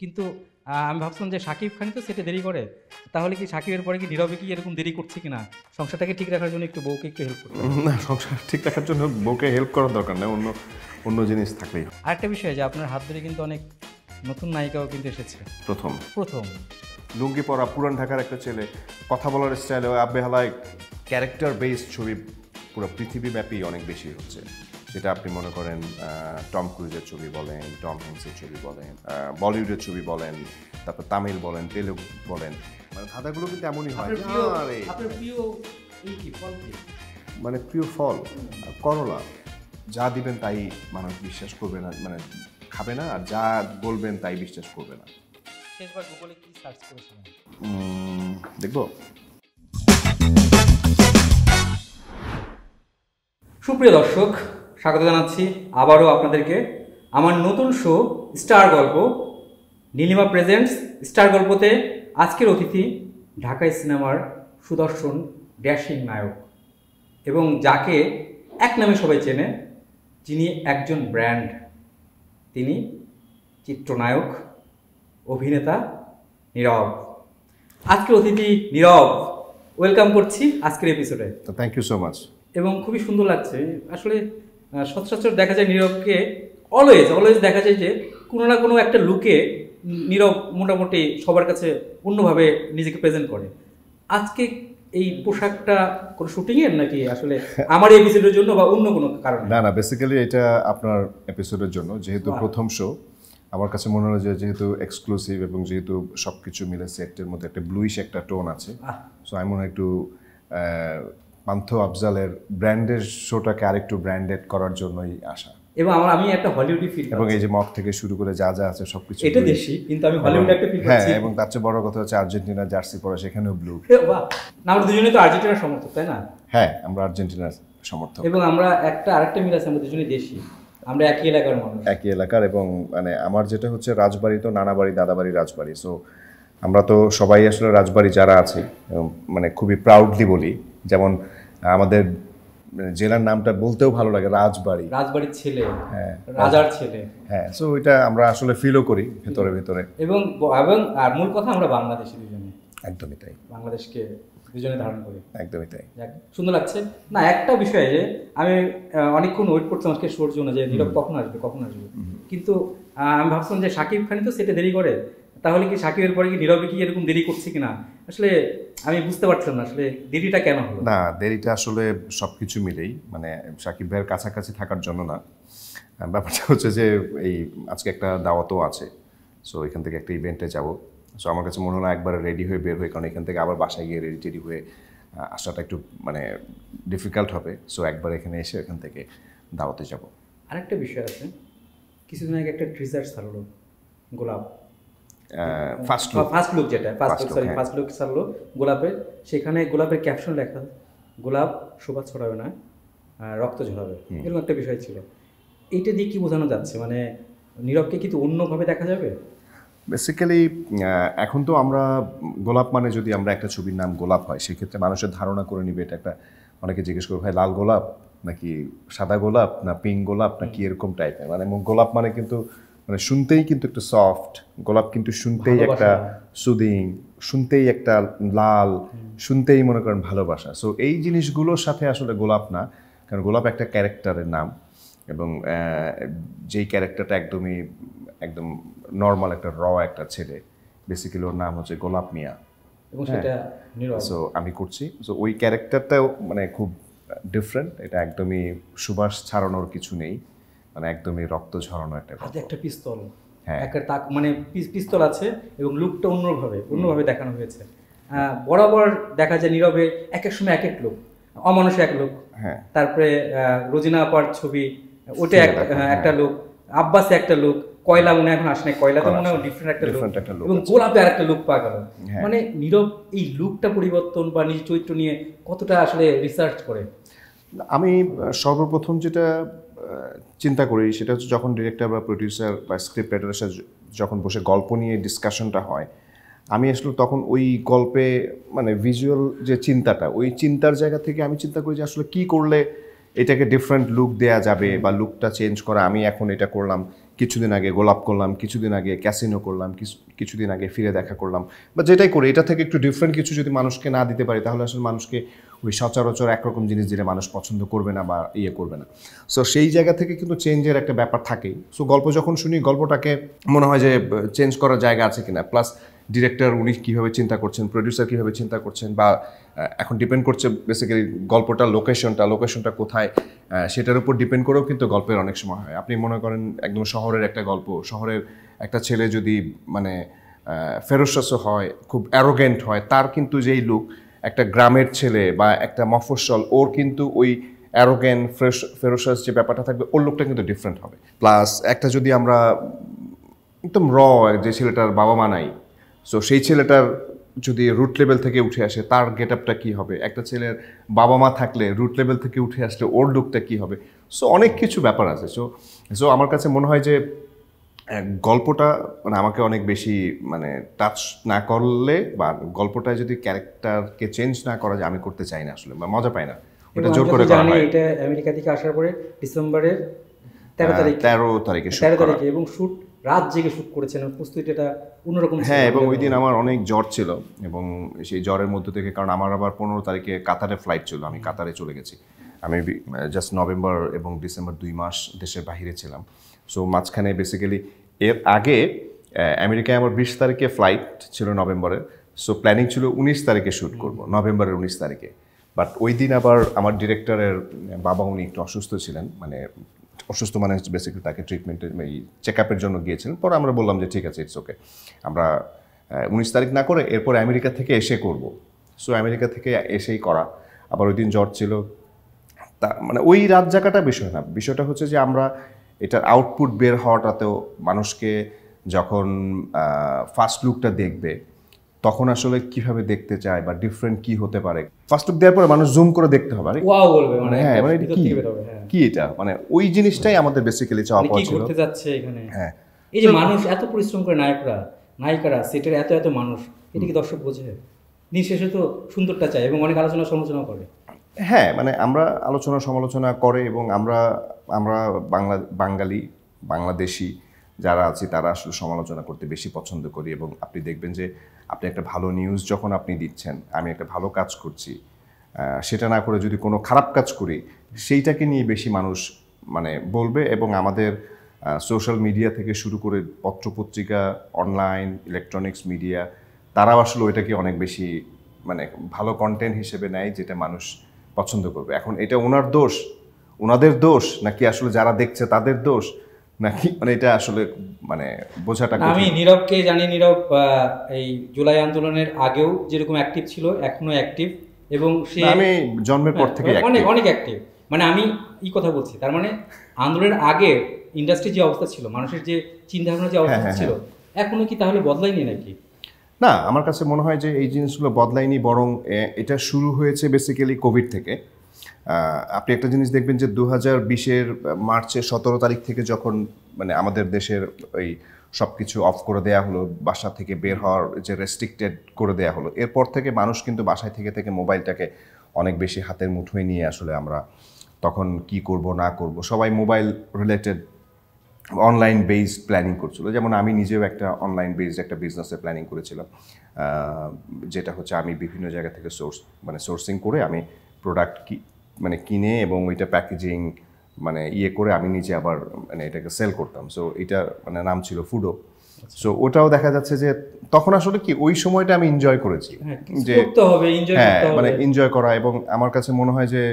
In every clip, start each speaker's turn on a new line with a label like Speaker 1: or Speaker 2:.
Speaker 1: কিন্তু আমি ভাবছিলাম যে শাকিব খানই তো সেটে দেরি করে, তাহলে কি শাকিবের পরে কি নীরবে কি এরকম দেরি করছে কিনা, সংসারটাকে ঠিক রাখার জন্য একটু বউকে একটু হেল্প করতে।
Speaker 2: না, সংসার ঠিক রাখার জন্য বউকে হেল্প করার দরকার নেই, অন্য অন্য জিনিস থাকলেই হয়।
Speaker 1: আরেকটা বিষয় যে আপনার হাত ধরে কিন্তু অনেক নতুন নায়িকাও কিন্তু এসেছে।
Speaker 2: প্রথম
Speaker 1: প্রথম
Speaker 2: লুঙ্গি পরা পুরান ঢাকার একটা ছেলে, কথা বলার স্টাইলে আব্বে হালায় ক্যারেক্টার বেসড ছবি পুরো পৃথিবীব্যাপী অনেক বেশি হচ্ছে। সেটা আপনি মনে করেন টম ক্রুজের ছবি বলেন, টম হ্যাঙ্কসের ছবি বলেন, বলিউডের ছবি বলেন, তারপর তামিল বলেন, তেলুগু বলেন, মানে ধাঁধাগুলো কিন্তু এমনই হয়।
Speaker 1: আপনার প্রিয় এই কি ফল কি?
Speaker 2: মানে প্রিয় ফল করলা, যা দিবেন তাই মানুষ বিশ্বাস করবে না, মানে খাবে না, আর যা বলবেন তাই বিশ্বাস করবে না।
Speaker 1: শেষবার গুগলে কি সার্চ করেছিলেন?
Speaker 2: দেখবো।
Speaker 1: সুপ্রিয় দর্শক, স্বাগত জানাচ্ছি আবারও আপনাদেরকে আমার নতুন শো স্টার গল্প, নীলিমা প্রেজেন্টস স্টার গল্পতে। আজকের অতিথি ঢাকাই সিনেমার সুদর্শন ড্যাশিং নায়ক, এবং যাকে এক নামে সবাই চেনে, যিনি একজন ব্র্যান্ড, তিনি চিত্রনায়ক, অভিনেতা নীরব। আজকের অতিথি নীরব, ওয়েলকাম করছি আজকের এপিসোডে।
Speaker 2: Thank you so much.
Speaker 1: এবং খুবই সুন্দর লাগছে আসলে। সচরাচর দেখা যায় নীরবকে অলওয়েজ দেখা যায় যে কোনো না কোনো একটা লুকে নীরব মোটামুটি সবার কাছে অন্যভাবে নিজেকে প্রেজেন্ট করে। আজকে এই পোশাকটা কোনো শুটিংয়ের নাকি আসলে আমার এই এপিসোডের জন্য বা অন্য কোনো কারণে?
Speaker 2: না, বেসিক্যালি এটা আপনার এপিসোডের জন্য, যেহেতু প্রথম শো আমার কাছে মনে হয় যে যেহেতু এক্সক্লুসিভ এবং যেহেতু সব কিছু মিলে সেটের মধ্যে একটা ব্লুইশ একটা টোন আছে, সো আমি মনে হয় একটু পান্থ আফজালের ব্র্যান্ডের শোটাকে আরেকটু ব্র্যান্ডেড করার জন্যই আসা।
Speaker 1: এবং আমি একটা হলিউডি ফিল,
Speaker 2: এবং এই যে মদ থেকে শুরু করে যা যা আছে সবকিছু
Speaker 1: এটা দেশি, কিন্তু আমি হলিউড একটা ফিল
Speaker 2: হ্যাঁ,
Speaker 1: পাচ্ছি।
Speaker 2: এবং তার চেয়ে বড় কথা হচ্ছে আর্জেন্টিনা জার্সি পরা, সেখানেও ব্লু।
Speaker 1: বাহ, আমরা দুজনেই তো আর্জেন্টিনার সমর্থক, তাই না?
Speaker 2: হ্যাঁ, আমরা আর্জেন্টিনার সমর্থক।
Speaker 1: এবং আমরা আরেকটা মিল আছে, আমরা দুজনেই দেশি, আমরা একই এলাকার মানুষ,
Speaker 2: একই এলাকার। এবং মানে আমার যেটা হচ্ছে রাজবাড়ি তো নানা বাড়ি, দাদা বাড়ি, রাজবাড়ি। সো আমরা তো সবাই আসলে রাজবাড়ি যারা আছে মানে খুবই প্রাউডলি বলি, যেমন আমাদের জেলার নামটা বলতেও ভালো লাগে,
Speaker 1: রাজবাড়ির ছেলে,
Speaker 2: হ্যাঁ,
Speaker 1: রাজার ছেলে।
Speaker 2: হ্যাঁ, সো এটা আমরা আসলে ফিলও করি ভেতরে ভেতরে।
Speaker 1: এবং আর মূল কথা, আমরা বাংলাদেশি দুজনে,
Speaker 2: একদমই তাই,
Speaker 1: বাংলাদেশকে দুজনে ধারণ করি।
Speaker 2: একদমই তাই।
Speaker 1: সুন্দর লাগছে না? একটা বিষয় যে আমি অনেকক্ষণ ওয়েট করছিলাম আজকে শোর জন্য, যে নীরব কখন আসবে। কিন্তু আমি ভাবছিলাম যে শাকিব খানই তো সেটে দেরি করে, তাহলে কি শাকিবের পরে কি নীরবে কি এরকম দেরি করছে কিনা, আসলে আমি বুঝতে পারছিলাম না আসলে দেরিটা কেন হলো।
Speaker 2: না, দেরিটা আসলে সব কিছু মিলেই, মানে শাকিব ভাইয়ের কাছাকাছি থাকার জন্য না। ব্যাপারটা হচ্ছে যে এই আজকে একটা দাওয়াতও আছে, সো এখান থেকে একটা ইভেন্টে যাব। সো আমার কাছে মনে হলো একবার রেডি হয়ে বের হয়ে, কারণ এখান থেকে আবার বাসায় গিয়ে রেডি হয়ে আসাটা একটু মানে ডিফিকাল্ট হবে। সো একবার এখানে এসে এখান থেকে দাওয়াতে যাব।
Speaker 1: আরেকটা বিষয় আছে, কিছুদিন আগে একটা ট্রিজার ছাড়লো গোলাপ, ফার্স্ট লুক ছাড়লো গোলাপের। সেখানে গোলাপের ক্যাপশন লেখা, গোলাপ শোভা ছড়াবে না, রক্ত ঝরাবে, এরকম একটা বিষয় ছিল। এইটা দিয়ে কি বোঝানো যাচ্ছে, মানে নীরবকে কিন্তু অন্যভাবে দেখা যাবে?
Speaker 2: বেসিক্যালি এখন তো আমরা গোলাপ মানে যদি আমরা একটা ছবির নাম গোলাপ হয়, সেক্ষেত্রে মানুষের ধারণা করে নিবে এটা একটা, অনেকে জিজ্ঞেস করবে ভাই লাল গোলাপ নাকি সাদা গোলাপ না পিঙ্ক গোলাপ নাকি এরকম টাইপের। মানে গোলাপ মানে কিন্তু মানে শুনতেই কিন্তু একটা সফট গোলাপ, কিন্তু শুনতেই একটা সুদিং, শুনতেই একটা লাল, শুনতেই মনে করেন ভালোবাসা। সো এই জিনিসগুলোর সাথে আসলে গোলাপ না, কারণ গোলাপ একটা ক্যারেক্টারের নাম, এবং যেই ক্যারেক্টারটা একদম নর্মাল একটা একটা ছেলে, বেসিক্যালি ওর নাম হচ্ছে গোলাপ মিয়া,
Speaker 1: এবং সেটা নীরব।
Speaker 2: সো আমি করছি। সো ওই ক্যারেক্টারটাও মানে খুব ডিফারেন্ট, এটা একদমই সুবাস ছাড়ানোর কিছু নেই, মানে একদমই রক্ত ঝরানো একটা
Speaker 1: হাতে একটা পিস্তল,
Speaker 2: হ্যাঁ,
Speaker 1: একটা মানে পিস্তল আছে, এবং লুকটা অন্যভাবে দেখানো হয়েছে। বরাবর দেখা যায় নীরবে এক এক সময় এক এক লোক, অমানুষে এক লোক,
Speaker 2: হ্যাঁ,
Speaker 1: তারপরে রোজিনা আপার ছবি ওটা একটা লোক, আব্বাসে একটা লোক, কয়লা মনে এখন আসে না, কয়লাতে মনে হয় ডিফারেন্ট একটা লোক, এবং গোলাপে আর একটা লোক পাওয়া গেল। মানে নীরব এই লুকটা পরিবর্তন বা নিজ চরিত্র নিয়ে কতটা আসলে রিসার্চ করে?
Speaker 2: আমি সর্বপ্রথম যেটা চিন্তা করি সেটা হচ্ছে যখন ডিরেক্টর বা প্রডিউসার বা স্ক্রিপ্ট রাইটারের সাথে যখন বসে গল্প নিয়ে ডিসকাশনটা হয়, আমি আসলে তখন ওই গল্পে মানে ভিজুয়াল যে চিন্তাটা, ওই চিন্তার জায়গা থেকে আমি চিন্তা করি যে আসলে কী করলে এটাকে ডিফারেন্ট লুক দেয়া যাবে বা লুকটা চেঞ্জ করা, আমি এখন এটা করলাম কিছুদিন আগে গোলাপ করলাম, কিছুদিন আগে ক্যাসিনো করলাম, কিছুদিন আগে ফিরে দেখা করলাম, বা যেটাই করি এটা থেকে একটু ডিফারেন্ট কিছু যদি মানুষকে না দিতে পারি, তাহলে আসলে মানুষকে ওই সচরাচর একরকম জিনিস দিলে মানুষ পছন্দ করবে না বা ইয়ে করবে না। সো সেই জায়গা থেকে কিন্তু চেঞ্জের একটা ব্যাপার থাকেই। সো গল্প যখন শুনি, গল্পটাকে মনে হয় যে চেঞ্জ করার জায়গা আছে কিনা, প্লাস ডিরেক্টর উনি কীভাবে চিন্তা করছেন, প্রডিউসার কীভাবে চিন্তা করছেন, বা এখন ডিপেন্ড করছে বেসিক্যালি গল্পটা লোকেশনটা কোথায়, সেটার উপর ডিপেন্ড করেও কিন্তু গল্পের অনেক সময় হয়। আপনি মনে করেন একদম শহরের একটা গল্প, শহরের একটা ছেলে যদি মানে ফেরোসাস হয়, খুব অ্যারোগেন্ট হয়, তার কিন্তু যেই লুক, একটা গ্রামের ছেলে বা একটা মফস্বল, ওর কিন্তু ওই অ্যারোগেন্ট ফেরোসাস যে ব্যাপারটা থাকবে, ওর লুকটা কিন্তু ডিফারেন্ট হবে। প্লাস একটা যদি আমরা একদম যে ছেলেটার বাবা মা নাই, সো সেই ছেলেটার যদি রুট লেভেল থেকে উঠে আসে, তার গেট আপটা কী হবে, একটা ছেলের বাবা মা থাকলে রুট লেভেল থেকে উঠে আসলে ওর লুকটা কী হবে। সো অনেক কিছু ব্যাপার আছে। সো আমার কাছে মনে হয় যে গল্পটা মানে আমাকে অনেক বেশি মানে টাচ না করলে, বা গল্পটায় যদি ক্যারেক্টারকে চেঞ্জ না করা যায়, আমি করতে চাই না আসলে, বা মজা পাই না। ওটা জোর করে করা হয়।
Speaker 1: এটা আমেরিকা থেকে আসার পরে ডিসেম্বরের 13 তারিখে এবং শুট রাত জেগে শুট করেছেন, প্রস্তুতিটা অন্যরকম।
Speaker 2: হ্যাঁ, এবং ওই দিন আমার অনেক জ্বর ছিল, এবং সেই জ্বরের মধ্যে থেকে, কারণ আমার আবার 15 তারিখে কাতারে ফ্লাইট ছিল, আমি কাতারে চলে গেছি। আমি জাস্ট নভেম্বর এবং ডিসেম্বর 2 মাস দেশের বাহিরে ছিলাম। সো মাঝখানে বেসিক্যালি এর আগে আমেরিকায় আমার 20 তারিখে ফ্লাইট ছিল নভেম্বরের। সো প্ল্যানিং ছিল 19 তারিখে শ্যুট করব, নভেম্বরের 19 তারিখে। বাট ওই দিন আবার আমার ডিরেক্টরের বাবা, উনি একটু অসুস্থ ছিলেন, মানে অসুস্থ মানে বেসিক্যালি তাকে ট্রিটমেন্টের এই চেক আপের জন্য গিয়েছিলেন। পরে আমরা বললাম যে ঠিক আছে, ইটস ওকে, আমরা 19 তারিখ না করে এরপর আমেরিকা থেকে এসে করব। সো আমেরিকা থেকে এসেই করা। আবার ওই দিন জ্বর ছিল, তা মানে ওই রাত জায়গাটা বিষয় না, বিষয়টা হচ্ছে যে আমরা এটার আউটপুট বের হওয়াটাতেও মানুষকে যখন ফার্স্ট লুকটা দেখবে, তখন আসলে কিভাবে দেখতে চায় বা ডিফারেন্ট কি হতে পারে, ফার্স্ট লুক দেওয়ার পরে মানুষ জুম করে দেখতে হবে,
Speaker 1: ওয়াও বলবে, মানে
Speaker 2: হ্যাঁ মানে কি এটা, মানে ওই জিনিসটাই আমাদের বেসিক্যালি চাওয়া পাওয়া ছিল।
Speaker 1: কি করতে যাচ্ছে এখানে, হ্যাঁ এই যে মানুষ এত পরিশ্রম করে, নায়িকারা সেটের এত মানুষ, এটা কি দর্শক বোঝে? দিন শেষে তো সুন্দরটা চায় এবং অনেক আলোচনা সমালোচনা করে।
Speaker 2: হ্যাঁ, মানে আমরা আলোচনা সমালোচনা করে, এবং আমরা বাঙালি বাংলাদেশি যারা আছি তারা আসলে সমালোচনা করতে বেশি পছন্দ করি। এবং আপনি দেখবেন যে আপনি একটা ভালো নিউজ যখন আপনি দিচ্ছেন, আমি একটা ভালো কাজ করছি, সেটা না করে যদি কোনো খারাপ কাজ করি, সেইটাকে নিয়ে বেশি মানুষ মানে বলবে। এবং আমাদের সোশ্যাল মিডিয়া থেকে শুরু করে পত্রপত্রিকা, অনলাইন, ইলেকট্রনিক্স মিডিয়া, তারাও আসলে ওইটাকে অনেক বেশি মানে ভালো কন্টেন্ট হিসেবে নেয়, যেটা মানুষ পছন্দ করবে। এখন এটা ওনাদের দোষ নাকি আসলে যারা দেখছে তাদের দোষ, নাকি মানে এটা আসলে মানে বোঝাটা।
Speaker 1: আমি নীরবকে জানি, নীরব এই জুলাই আন্দোলনের আগেও যেরকম অ্যাক্টিভ ছিল, এখনো অ্যাক্টিভ, এবং সে
Speaker 2: আমি জন্মের পর থেকে
Speaker 1: অনেক অ্যাক্টিভ। মানে আমি কথা বলছি, তার মানে আন্দোলনের আগে ইন্ডাস্ট্রির যে অবস্থা ছিল, মানুষের যে চিন্তা ভাবনা যে অবস্থা ছিল, এখনো কি তাহলে বদলায়নি নাকি?
Speaker 2: না, আমার কাছে মনে হয় যে এই জিনিসগুলো বদলায়নি, বরং এটা শুরু হয়েছে বেসিক্যালি কোভিড থেকে। আপনি একটা জিনিস দেখবেন যে 2020-এর মার্চের 17 তারিখ থেকে যখন মানে আমাদের দেশের ওই সব কিছু অফ করে দেওয়া হলো, বাসা থেকে বের হওয়ার যে রেস্ট্রিক্টেড করে দেওয়া হলো, এরপর থেকে মানুষ কিন্তু বাসায় থেকে মোবাইলটাকে অনেক বেশি হাতের মুঠোয় নিয়ে আসলে আমরা তখন কি করব না করব, সবাই mobile related online based planning করছিল। যেমন আমি নিজেও একটা অনলাইন বেসড একটা বিজনেসের প্ল্যানিং করেছিলাম, যেটা হচ্ছে আমি বিভিন্ন জায়গা থেকে সোর্সিং করে আমি প্রোডাক্ট কিনে এবং ওইটা প্যাকেজিং মানে করে আমি নিজে আবার মানে এটাকে সেল করতাম। সো এটা মানে নাম ছিল ফুডো। সো ওটাও দেখা যাচ্ছে যে তখন আসলে কি ওই সময়টা আমি এনজয় করেছি, যে হ্যাঁ মানে এনজয় করা। এবং আমার কাছে মনে হয় যে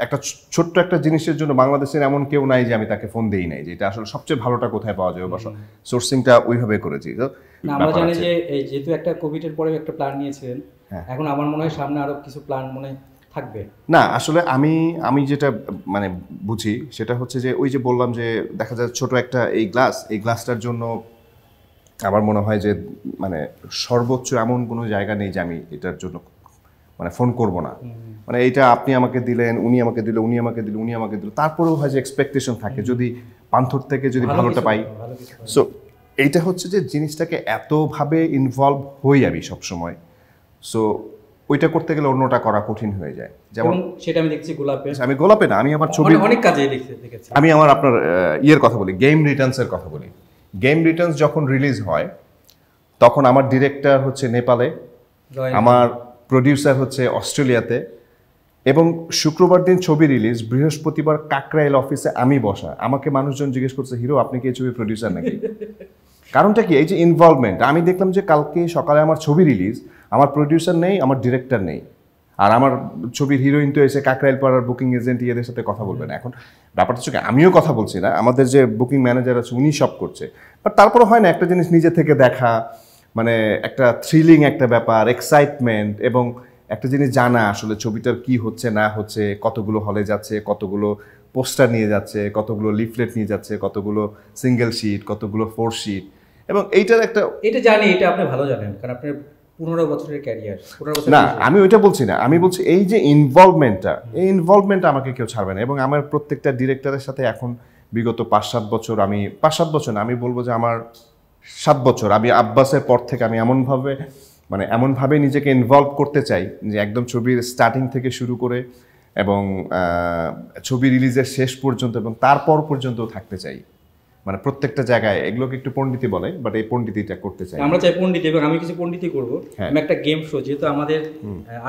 Speaker 2: একটা ছোট্ট একটা জিনিসের জন্য বাংলাদেশের এমন কেউ নাই যে আমি তাকে ফোন দেই নাই, যে এটা আসলে সবচেয়ে ভালোটা কোথায় পাওয়া যাবে, বা সোর্সিংটা ওইভাবে করেছি। তো
Speaker 1: আমরা জানি যে এই যেহেতু একটা কোভিডের পরে একটা প্ল্যান নিয়েছিলেন, এখন আমার মনে হয় সামনে আরো কিছু প্ল্যান মনে থাকবে।
Speaker 2: না, আসলে আমি যেটা মানে বুঝি সেটা হচ্ছে যে ওই যে বললাম যে দেখা যায় ছোট একটা এই গ্লাসটার জন্য আমার মনে হয় যে মানে সর্বোচ্চ এমন কোনো জায়গা নেই যে আমি এটার জন্য মানে ফোন করব না। মানে এইটা আপনি আমাকে দিলেন, উনি আমাকে দিল, তারপরেও হয় যে এক্সপেকটেশন থাকে যদি পান্থর থেকে যদি ভালোটা পাই। সো এইটা হচ্ছে যে জিনিসটাকে এতভাবে ইনভলভ হই আমি সবসময়। সো ওইটা করতে গেলে অন্যটা করা কঠিন হয়ে যায়। যেমন
Speaker 1: সেটা আমি দেখছি গোলাপে,
Speaker 2: আমি গোলাপে না, আমি আমার ছবি
Speaker 1: অনেক কাজে দেখেছি।
Speaker 2: আমি আমার আপনার ইয়ের কথা বলি, গেম রিটার্নসের কথা বলি। গেম রিটার্নস যখন রিলিজ হয় তখন আমার ডিরেক্টর হচ্ছে নেপালে, আমার প্রডিউসার হচ্ছে অস্ট্রেলিয়াতে, এবং শুক্রবার দিন ছবি রিলিজ, বৃহস্পতিবার কাকরাইল অফিসে আমি বসা। আমাকে মানুষজন জিজ্ঞেস করছে, হিরো আপনি কি এই ছবির প্রডিউসার নাকি? কারণটা কি? এই যে ইনভলভমেন্ট। আমি দেখলাম যে কালকে সকালে আমার ছবি রিলিজ, আমার প্রডিউসার নেই, আমার ডিরেক্টর নেই, আর আমার ছবির হিরোইন তো এসে কাকরাইল পাড়ার বুকিং এজেন্ট এদের সাথে কথা বলবেন। এখন ব্যাপারটা হচ্ছে আমিও কথা বলছি না, আমাদের যে বুকিং ম্যানেজার আছে উনি সব করছে, বাট তারপরে হয় না একটা জিনিস নিজে থেকে দেখা, মানে একটা থ্রিলিং একটা ব্যাপার, এক্সাইটমেন্ট, এবং একটা জিনিস জানা আসলে ছবিটার কি হচ্ছে না হচ্ছে, কতগুলো হলে যাচ্ছে, কতগুলো পোস্টার নিয়ে যাচ্ছে, কতগুলো লিফলেট নিয়ে যাচ্ছে, কতগুলো সিঙ্গেল শিট, কতগুলো 4 শিট, এবং এইটার একটা
Speaker 1: এটা জানি, এটা আপনি ভালো জানেন কারণ আপনার 15 বছরের ক্যারিয়ার।
Speaker 2: না আমি ওইটা বলছি না, আমি বলছি এই যে ইনভলভমেন্টটা, এই ইনভলভমেন্টটা আমাকে কেউ ছাড়বে না। এবং আমার প্রত্যেকটা ডিরেক্টরের সাথে এখন বিগত 5-7 বছর, আমি 5-7 বছর না, আমি বলবো যে আমার 7 বছর, আমি আব্বাসের পর থেকে আমি এমনভাবে নিজেকে ইনভলভ করতে চাই যে একদম ছবির স্টার্টিং থেকে শুরু করে এবং ছবি রিলিজের শেষ পর্যন্ত এবং তারপর পর্যন্ত থাকতে চাই, মানে প্রত্যেকটা জায়গায়। এগুলোকে একটু পণ্ডিতি বলে, বাট এই পণ্ডিতিটা করতে চাই
Speaker 1: আমরা, চাই পণ্ডিতি, এবং আমি কিছু পণ্ডিতি করবো। আমি একটা গেম শো, যেহেতু আমাদের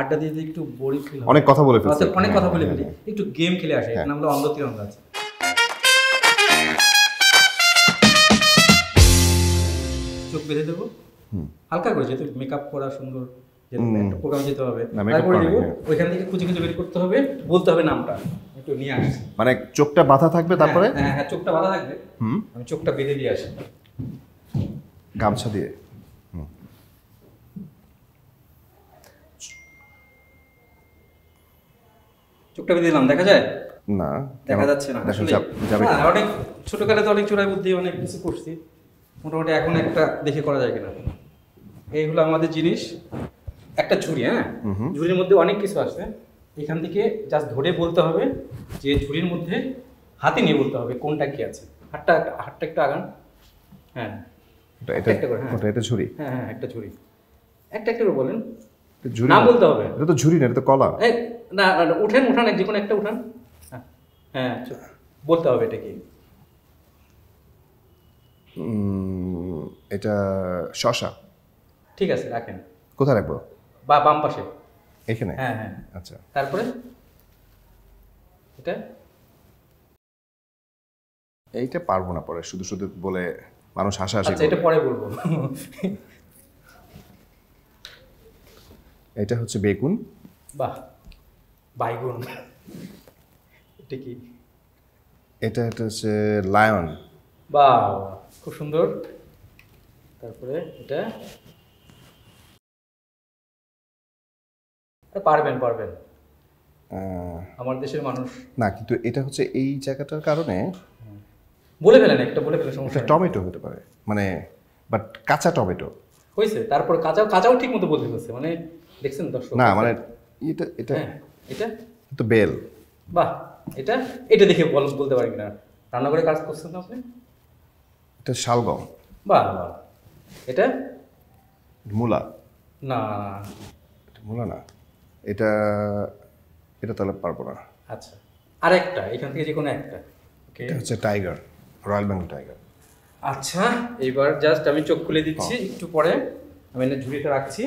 Speaker 1: আড্ডা দিয়ে একটু বোরিং ফিল হয়,
Speaker 2: অনেক কথা বলে ফেলছি,
Speaker 1: অনেক কথা বলে ফেলি, একটু গেম খেলে আসে। এর নাম হলো অন্ধ তীরন্দাজ। চোখ বেঁধে দেবো হালকা করে, যেহেতু মেকআপ করা সুন্দর, একটা প্রোগ্রাম যেতে হবে, তারপরে দেবো ওইখান থেকে খুঁজে খুঁজে বের করতে হবে, বলতে হবে নামটা, একটু নিয়ে আসি,
Speaker 2: মানে চোখটা বাঁধা থাকবে, তারপরে
Speaker 1: হ্যাঁ চোখটা বাঁধা থাকবে, আমি চোখটা বেঁধে দিয়ে আসি
Speaker 2: গামছা দিয়ে।
Speaker 1: চোখটা বেঁধে দিলাম, দেখা যায়
Speaker 2: না,
Speaker 1: দেখা যাচ্ছে না আসলে। অনেক ছোটকালে তো অনেক চোরাই বুদ্ধি অনেক কিছু করছি, মোটামুটি এখন একটা দেখে করা যায় কিনা। এই হলো আমাদের জিনিস, একটা ঝুড়ি। হ্যাঁ, ঝুড়ির মধ্যে অনেক কিছু আছে, এখান থেকে জাস্ট ধরে বলতে হবে যে ঝুড়ির মধ্যে হাতে নিয়ে বলতে হবে কোনটা কি আছে। হাতটা একটু আগান। হ্যাঁ,
Speaker 2: এটা ঝুড়ি।
Speaker 1: হ্যাঁ হ্যাঁ, একটা ঝুড়ি, একটা করে বলেন, নাম বলতে হবে।
Speaker 2: এটা তো ঝুড়ি না, এটা তো কলা।
Speaker 1: না উঠান, যে কোনো একটা উঠান। হ্যাঁ, বলতে হবে এটা কি।
Speaker 2: এটা শসা।
Speaker 1: ঠিক আছে, রাখেন।
Speaker 2: কোথায় রাখবো?
Speaker 1: বাম পাশে,
Speaker 2: এখানে।
Speaker 1: হ্যাঁ হ্যাঁ,
Speaker 2: আচ্ছা।
Speaker 1: তারপরে
Speaker 2: এইটা পারবো না পরে, শুধু শুধু বলে মানুষ হাসাহাসি করবে।
Speaker 1: এটা পরে বলবো।
Speaker 2: এটা হচ্ছে বেগুন।
Speaker 1: বাহ, বাইগুন। এটা কি?
Speaker 2: এটা হচ্ছে লায়ন।
Speaker 1: বাহ, খুব সুন্দর। তারপরে এটা পারবেন আমার দেশের মানুষ
Speaker 2: না, কিন্তু এটা হচ্ছে এই জায়গাটার কারণে
Speaker 1: বলে ফেলেন, একটা বলে ফেলে সমস্যা।
Speaker 2: টমেটো হতে পারে, মানে বাট কাঁচা টমেটো
Speaker 1: হয়েছে। তারপর কাঁচাও ঠিক মতো বলতে হচ্ছে, মানে দেখছেন দর্শক?
Speaker 2: না মানে এটা তো বেল।
Speaker 1: বাহ, এটা দেখে বলতে পারেন কিনা, রান্নাঘরে কাজ করছেন তো আপনি?
Speaker 2: এটা শালগম।
Speaker 1: বাহ, এটা
Speaker 2: মূলা।
Speaker 1: না,
Speaker 2: মূলা না, এটা তাহলে পারবো না।
Speaker 1: আচ্ছা, আরেকটা এখান থেকে যে কোনো একটা।
Speaker 2: এটা হচ্ছে টাইগার, রয়্যাল বেঙ্গল টাইগার।
Speaker 1: আচ্ছা, এইবার জাস্ট আমি চোখ খুলে দিচ্ছি, একটু পরে আমি এনে ঝুড়িটা রাখছি,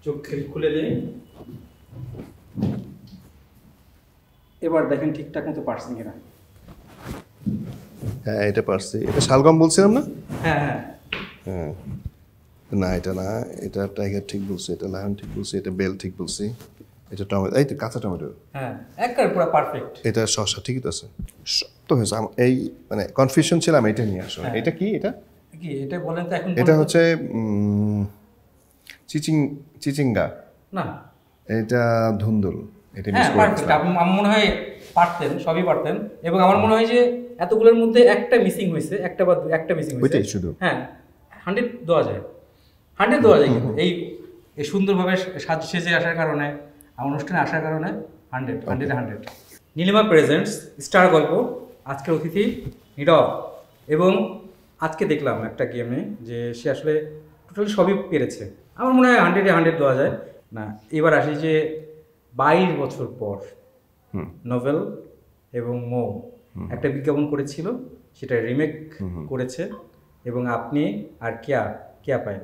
Speaker 1: চোখ খুলে দিই। এবার দেখেন ঠিকঠাক মতো পারছেন কিনা।
Speaker 2: হ্যাঁ, এটা পারছি। এটা শালগম বলছিলাম না?
Speaker 1: হ্যাঁ হ্যাঁ
Speaker 2: হ্যাঁ, না এটা না, এটা টাইগার ঠিক বলছি, এটা লায়ন ঠিক বলছি, এটা বেল ঠিক বলছি, এটা টমেটো, এই তো কাঁচা টমেটো।
Speaker 1: হ্যাঁ, একবারে পুরো পারফেক্ট।
Speaker 2: এটা শসা, ঠিকই তো আছে, তো হয়েছে। এই মানে কনফিউশন ছিলাম, এটা নিয়ে আসলে। এটা কি?
Speaker 1: এটা বলেন তো এখন।
Speaker 2: এটা হচ্ছে চিচিঙ্গা
Speaker 1: না,
Speaker 2: এটা ধুন্দুল। এটা
Speaker 1: আমার মনে হয় পারতেন, সবই পারতেন, এবং আমার মনে হয় যে এতগুলোর মধ্যে একটা মিসিং হয়েছে, একটা মিসিং হয়েছে
Speaker 2: শুধু।
Speaker 1: হ্যাঁ, 100 দেওয়া যায়, 100 দেওয়া যায়। কিন্তু এই সুন্দরভাবে সেজে আসার কারণে, আমার অনুষ্ঠানে আসার কারণে 100। নীলিমা প্রেজেন্টস স্টার গল্প, আজকের অতিথি নীরব। এবং আজকে দেখলাম একটা গেমে যে সে আসলে টোটালি সবই পেরেছে। আমার মনে হয় 100-এ 100 দেওয়া যায়। না, এবার আসি যে 22 বছর পর নোবেল এবং মৌ একটা বিজ্ঞাপন করেছিল, সেটা রিমেক করেছে এবং আপনি আর কেয়া পায়েল,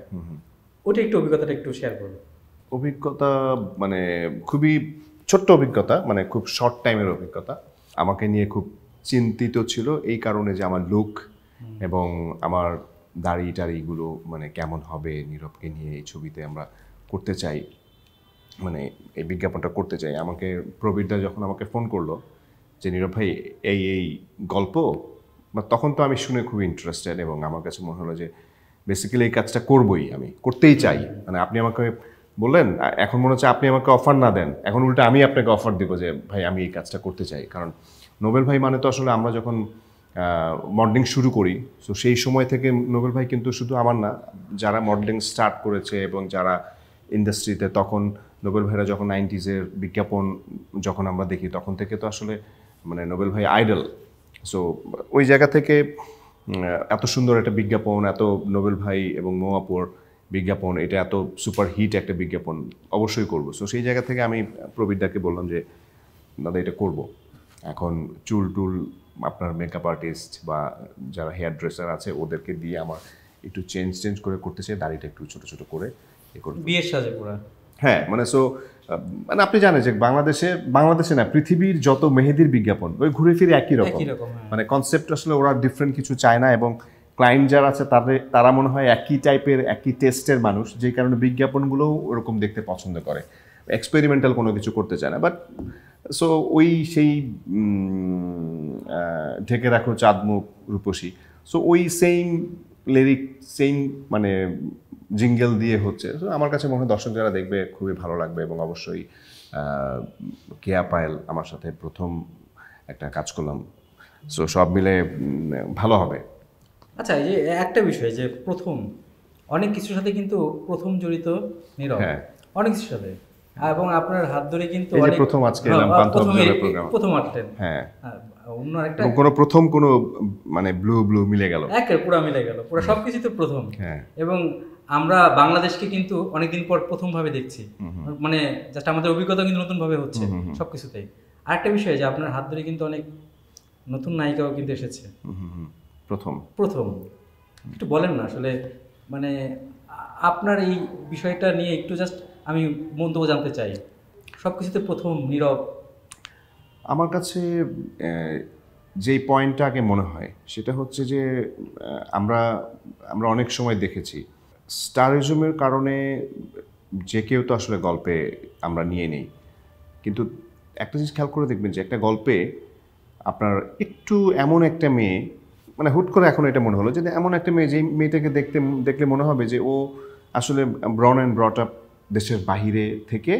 Speaker 1: ওটা একটু অভিজ্ঞতাটা একটু শেয়ার করুন।
Speaker 2: অভিজ্ঞতা মানে খুবই ছোট্ট অভিজ্ঞতা, মানে খুব শর্ট টাইমের অভিজ্ঞতা। আমাকে নিয়ে খুব চিন্তিত ছিল এই কারণে যে আমার লুক এবং আমার দাড়ি টাড়িগুলো মানে কেমন হবে, নীরবকে নিয়ে এই ছবিতে আমরা করতে চাই, মানে এই বিজ্ঞাপনটা করতে চাই। আমাকে প্রবীরদা যখন আমাকে ফোন করলো যে নীরব ভাই এই এই গল্প, তখন তো আমি শুনে খুব ইন্টারেস্টেড এবং আমার কাছে মনে হলো যে বেসিক্যালি এই কাজটা করবই, আমি করতেই চাই। মানে আপনি আমাকে বললেন, এখন মনে হচ্ছে আপনি আমাকে অফার না দেন, এখন উল্টা আমি আপনাকে অফার দিব যে ভাই আমি এই কাজটা করতে চাই। কারণ নোবেল ভাই মানে তো আসলে আমরা যখন মডেলিং শুরু করি, তো সেই সময় থেকে নোবেল ভাই কিন্তু শুধু আমার না, যারা মডেলিং স্টার্ট করেছে এবং যারা ইন্ডাস্ট্রিতে, তখন নোবেল ভাইরা যখন 90s বিজ্ঞাপন যখন আমরা দেখি, তখন থেকে তো আসলে মানে নোবেল ভাই আইডল। সো ওই জায়গা থেকে এত সুন্দর একটা বিজ্ঞাপন, এত নোবেল ভাই এবং মৌ আপুর বিজ্ঞাপন, এটা এত সুপার হিট একটা বিজ্ঞাপন, অবশ্যই করব। সো সেই জায়গা থেকে আমি প্রবীরদাকে বললাম যে দাদা এটা করব। এখন চুল টুল আপনার মেকআপ আর্টিস্ট বা যারা হেয়ার ড্রেসার আছে ওদেরকে দিয়ে আমার একটু চেঞ্জ করে করতে চাই, দাড়িটা একটু ছোটো ছোটো করে এ করব,
Speaker 1: বিয়ের সাজে পুরা।
Speaker 2: হ্যাঁ মানে সো মানে আপনি জানেন যে বাংলাদেশে না, পৃথিবীর যত মেহেদির বিজ্ঞাপন ওই ঘুরে ফিরে একই রকম, মানে কনসেপ্ট আসলে ওরা ডিফারেন্ট কিছু চায় না। এবং ক্লায়েন্ট যারা আছে তারা মনে হয় একই টাইপের একই টেস্টের মানুষ, যেই কারণে বিজ্ঞাপনগুলোও ওরকম দেখতে পছন্দ করে, এক্সপেরিমেন্টাল কোনো কিছু করতে চায় না। বাট সো ওই সেই ঢেকে রাখো চাঁদ মুখ রূপসী, সো ওই সেম লিরিক সেম মানে জিঙ্গেল দিয়ে হচ্ছে। তো আমার কাছে মনে হয় দর্শক যারা দেখবে খুবই ভালো লাগবে। এবং অবশ্যই কেয়া পায়েল আমার সাথে প্রথম একটা কাজ করলাম, সো সব মিলে ভালো হবে।
Speaker 1: আচ্ছা, এই যে একটা বিষয় যে প্রথম অনেক কিছুর সাথে কিন্তু প্রথম জড়িত নীরব, অনেক কিছুর সাথে, এবং আপনার হাত ধরে কিন্তু
Speaker 2: প্রথম আজকে এলাম
Speaker 1: প্রথম আসলেন,
Speaker 2: হ্যাঁ
Speaker 1: অন্য একটা
Speaker 2: কোনো মানে ব্লু মিলে গেল,
Speaker 1: পুরো মিলে গেল, পুরো সবকিছু তো প্রথম। এবং আমরা বাংলাদেশকে কিন্তু অনেকদিন পর প্রথম ভাবে দেখছি, মানে জাস্ট আমাদের অভিজ্ঞতা কিন্তু নতুন ভাবে হচ্ছে সবকিছুতেই। আরেকটা বিষয় যে আপনার হাত ধরে কিন্তু অনেক নতুন নায়িকাও কিন্তু এসেছে প্রথম। একটু বলেন না আসলে, মানে আপনার এই বিষয়টা নিয়ে একটু জাস্ট আমি মন্তব্য জানতে চাই। সবকিছুতে প্রথম নীরব।
Speaker 2: আমার কাছে যেই পয়েন্টটা আগে মনে হয় সেটা হচ্ছে যে আমরা অনেক সময় দেখেছি স্টারিজমের কারণে যে কেউ তো আসলে গল্পে আমরা নিয়ে নেই, কিন্তু একটা জিনিস খেয়াল করে দেখবেন যে একটা গল্পে আপনার একটু এমন একটা মেয়ে, মানে হুট করে এখন এটা মনে হলো যে এমন একটা মেয়ে, যে মেয়েটাকে দেখলে মনে হবে যে ও আসলে ব্রন অ্যান্ড ব্রট আপ দেশের বাহিরে থেকে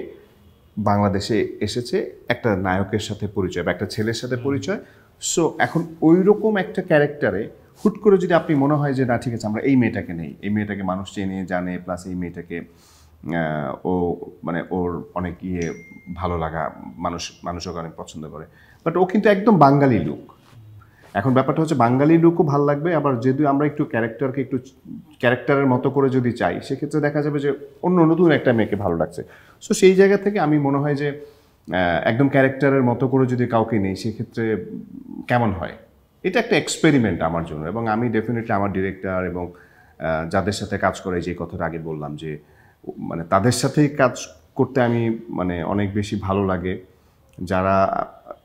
Speaker 2: বাংলাদেশে এসেছে, একটা নায়কের সাথে পরিচয় বা একটা ছেলের সাথে পরিচয়। সো এখন ওই রকম একটা ক্যারেক্টারে হুট করে যদি আপনি মনে হয় যে না ঠিক আছে আমরা এই মেয়েটাকে নেই, এই মেয়েটাকে মানুষ চেনে জানে, প্লাস এই মেয়েটাকে ও মানে ওর অনেক ভালো লাগা, মানুষকে অনেক পছন্দ করে, বাট ও কিন্তু একদম বাঙালি লুক। এখন ব্যাপারটা হচ্ছে বাঙালি লুকও ভালো লাগবে, আবার যদি আমরা একটু ক্যারেক্টারের মতো করে যদি চাই, সেক্ষেত্রে দেখা যাবে যে অন্য নতুন একটা মেয়েকে ভালো লাগছে। সো সেই জায়গা থেকে আমি মনে হয় যে একদম ক্যারেক্টারের মতো করে যদি কাউকে নেই, সেক্ষেত্রে কেমন হয়, এটা একটা এক্সপেরিমেন্ট আমার জন্য। এবং আমি ডেফিনেটলি আমার ডিরেক্টর এবং যাদের সাথে কাজ করে, যে কথাটা আগে বললাম যে মানে তাদের সাথেই কাজ করতে আমি মানে অনেক বেশি ভালো লাগে, যারা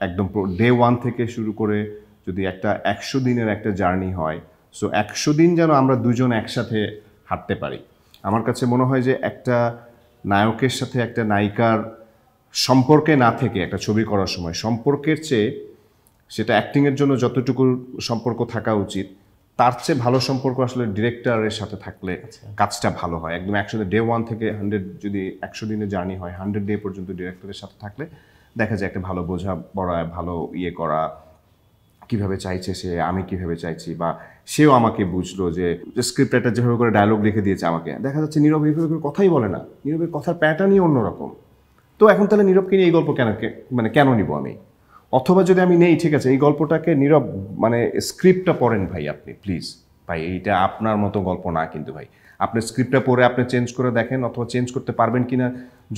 Speaker 2: একদম ডে ওয়ান থেকে শুরু করে যদি একটা 100 দিনের একটা জার্নি হয়, সো 100 দিন যেন আমরা দুজন একসাথে হাঁটতে পারি। আমার কাছে মনে হয় যে একটা নায়কের সাথে একটা নায়িকার সম্পর্কে না থেকে একটা ছবি করার সময় সম্পর্কের চেয়ে, সেটা অ্যাক্টিংয়ের জন্য যতটুকু সম্পর্ক থাকা উচিত, তার চেয়ে ভালো সম্পর্ক আসলে ডিরেক্টরের সাথে থাকলে কাজটা ভালো হয়। একদম একসাথে ডে ওয়ান থেকে 100, যদি 100 দিনের জার্নি হয়, 100 ডে পর্যন্ত ডিরেক্টরের সাথে থাকলে দেখা যায় একটা ভালো বোঝা পড়ায়, ভালো করা, কীভাবে চাইছে সে, আমি কীভাবে চাইছি, বা সেও আমাকে বুঝলো যে স্ক্রিপ্ট রাইটার যেভাবে করে ডায়লগ লিখে দিয়েছে আমাকে, দেখা যাচ্ছে নীরব এইভাবে করে কথাই বলে না, নীরবের কথার প্যাটার্নই অন্যরকম। তো এখন তাহলে নীরবকে নিয়ে এই গল্প কেন নিব আমি? অথবা যদি আমি নেই, ঠিক আছে এই গল্পটাকে নীরব মানে স্ক্রিপ্টটা পড়েন ভাই আপনি প্লিজ, ভাই এইটা আপনার মতো গল্প না কিন্তু ভাই, আপনি স্ক্রিপ্টটা পড়ে আপনি চেঞ্জ করে দেখেন, অথবা চেঞ্জ করতে পারবেন কিনা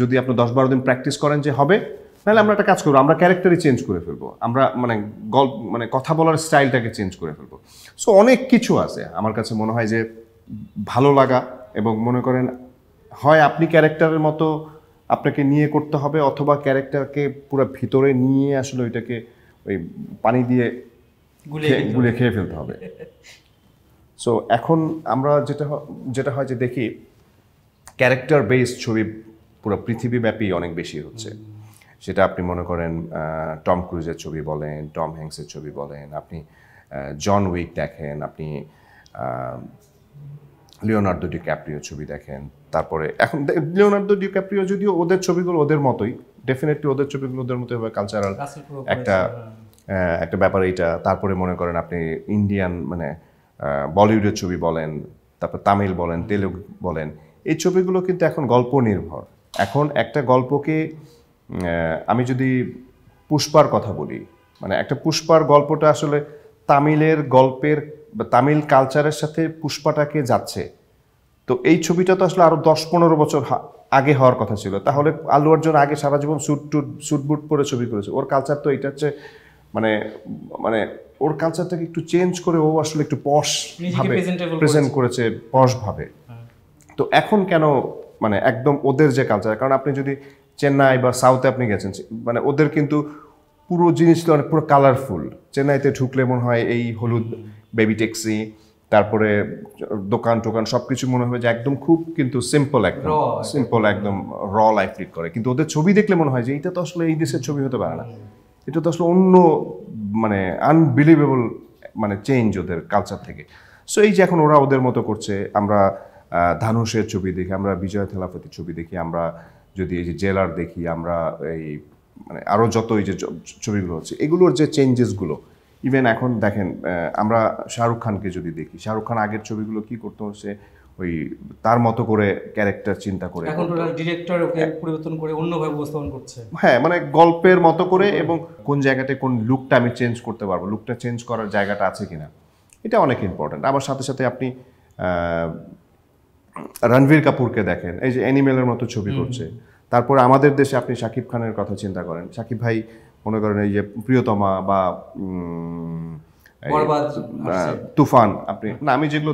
Speaker 2: যদি আপনি 10-12 দিন প্র্যাকটিস করেন যে হবে, নাহলে আমরা একটা কাজ করবো, আমরা ক্যারেক্টারই চেঞ্জ করে ফেলবো, আমরা মানে গল্প মানে কথা বলার স্টাইলটাকে চেঞ্জ করে ফেলবো। সো অনেক কিছু আছে আমার কাছে মনে হয় যে ভালো লাগা, এবং মনে করেন হয় আপনি ক্যারেক্টারের মতো আপনাকে নিয়ে করতে হবে, অথবা ক্যারেক্টারকে পুরো ভিতরে নিয়ে আসলে ওইটাকে ওই পানি দিয়ে গুলিয়ে খেয়ে ফেলতে হবে। সো এখন আমরা যেটা হয় যে দেখি ক্যারেক্টার বেসড ছবি পুরো পৃথিবীব্যাপী অনেক বেশি হচ্ছে। সেটা আপনি মনে করেন টম ক্রুজের ছবি বলেন, টম হ্যাঙ্কসের ছবি বলেন, আপনি জন উইক দেখেন, আপনি লিওনার্দো ডিক্যাপ্রিওর ছবি দেখেন, তারপরে এখন লিওনার্দো ডিক্যাপ্রিও যদিও ওদের ছবিগুলো ওদের মতোই, ডেফিনেটলি ওদের ছবিগুলো ওদের মতোই হবে, কালচারাল একটা ব্যাপার এইটা। তারপরে মনে করেন আপনি ইন্ডিয়ান মানে বলিউডের ছবি বলেন, তারপর তামিল বলেন, তেলুগু বলেন, এই ছবিগুলো কিন্তু এখন গল্প নির্ভর। এখন একটা গল্পকে আমি যদি পুষ্পার কথা বলি, মানে একটা পুষ্পার গল্পটা আসলে তামিলের গল্পের বা তামিল কালচারের সাথে পুষ্পাটাকে যাচ্ছে, তো এই ছবিটা তো আসলে আরো 10-15 বছর আগে হওয়ার কথা ছিল। তাহলে আল্লু অর্জুন আগে সারা জীবন স্যুট বুট পরে ছবি করেছে, ওর কালচার তো এটা হচ্ছে মানে মানে ওর কালচারটাকে একটু চেঞ্জ করে ও আসলে একটু পশ ভাবে প্রেজেন্ট করেছে, পশ ভাবে। তো এখন কেন মানে একদম ওদের যে কালচার, কারণ আপনি যদি চেন্নাই বা সাউথে আপনি গেছেন, মানে ওদের কিন্তু পুরো জিনিসটা অনেক পুরো কালারফুল। চেন্নাইতে ঢুকলে মনে হয় এই হলুদ বেবি ট্যাক্সি, তারপরে দোকান টোকান সবকিছু মনে হবে যে একদম খুব কিন্তু সিম্পল একদম র লাইফ লিড করে। কিন্তু ওদের ছবি দেখলে মনে হয় যে এটা তো আসলে এই দেশের ছবি হতে পারে না, এটা তো আসলে অন্য মানে আনবিলিভেবল মানে চেঞ্জ ওদের কালচার থেকে। সো এই যে এখন ওরা ওদের মতো করছে, আমরা ধানুষের ছবি দেখি, আমরা বিজয় থালাপতির ছবি দেখি, আমরা যদি এই যে জেলার দেখি, আমরা এই মানে আরও যত এই যে ছবিগুলো হচ্ছে এগুলোর যে চেঞ্জেসগুলো, ইভেন এখন দেখেন আমরা শাহরুখ খানকে যদি দেখি, শাহরুখ খান আগের ছবিগুলো কি করতো, সে ওই তার মতো করে ক্যারেক্টার চিন্তা করে,
Speaker 1: এখন ডিরেক্টর ওকে পরিবর্তন করে অন্যভাবে উপস্থাপন করছে।
Speaker 2: হ্যাঁ, মানে গল্পের মতো করে, এবং কোন জায়গাতে কোন লুকটা আমি চেঞ্জ করতে পারবো, লুকটা চেঞ্জ করার জায়গাটা আছে কিনা, এটা অনেক ইম্পর্ট্যান্ট। আবার সাথে সাথে আপনি রণবীর কাপুরকে দেখেন, এই যে অ্যানিমেলের মতো ছবি করছে। তারপরে আমাদের দেশে আপনি শাকিব খানের কথা চিন্তা করেন, শাকিব ভাই মনে করেন এই যে প্রিয়তমা বা তুফান, আপনি না আমি যেগুলো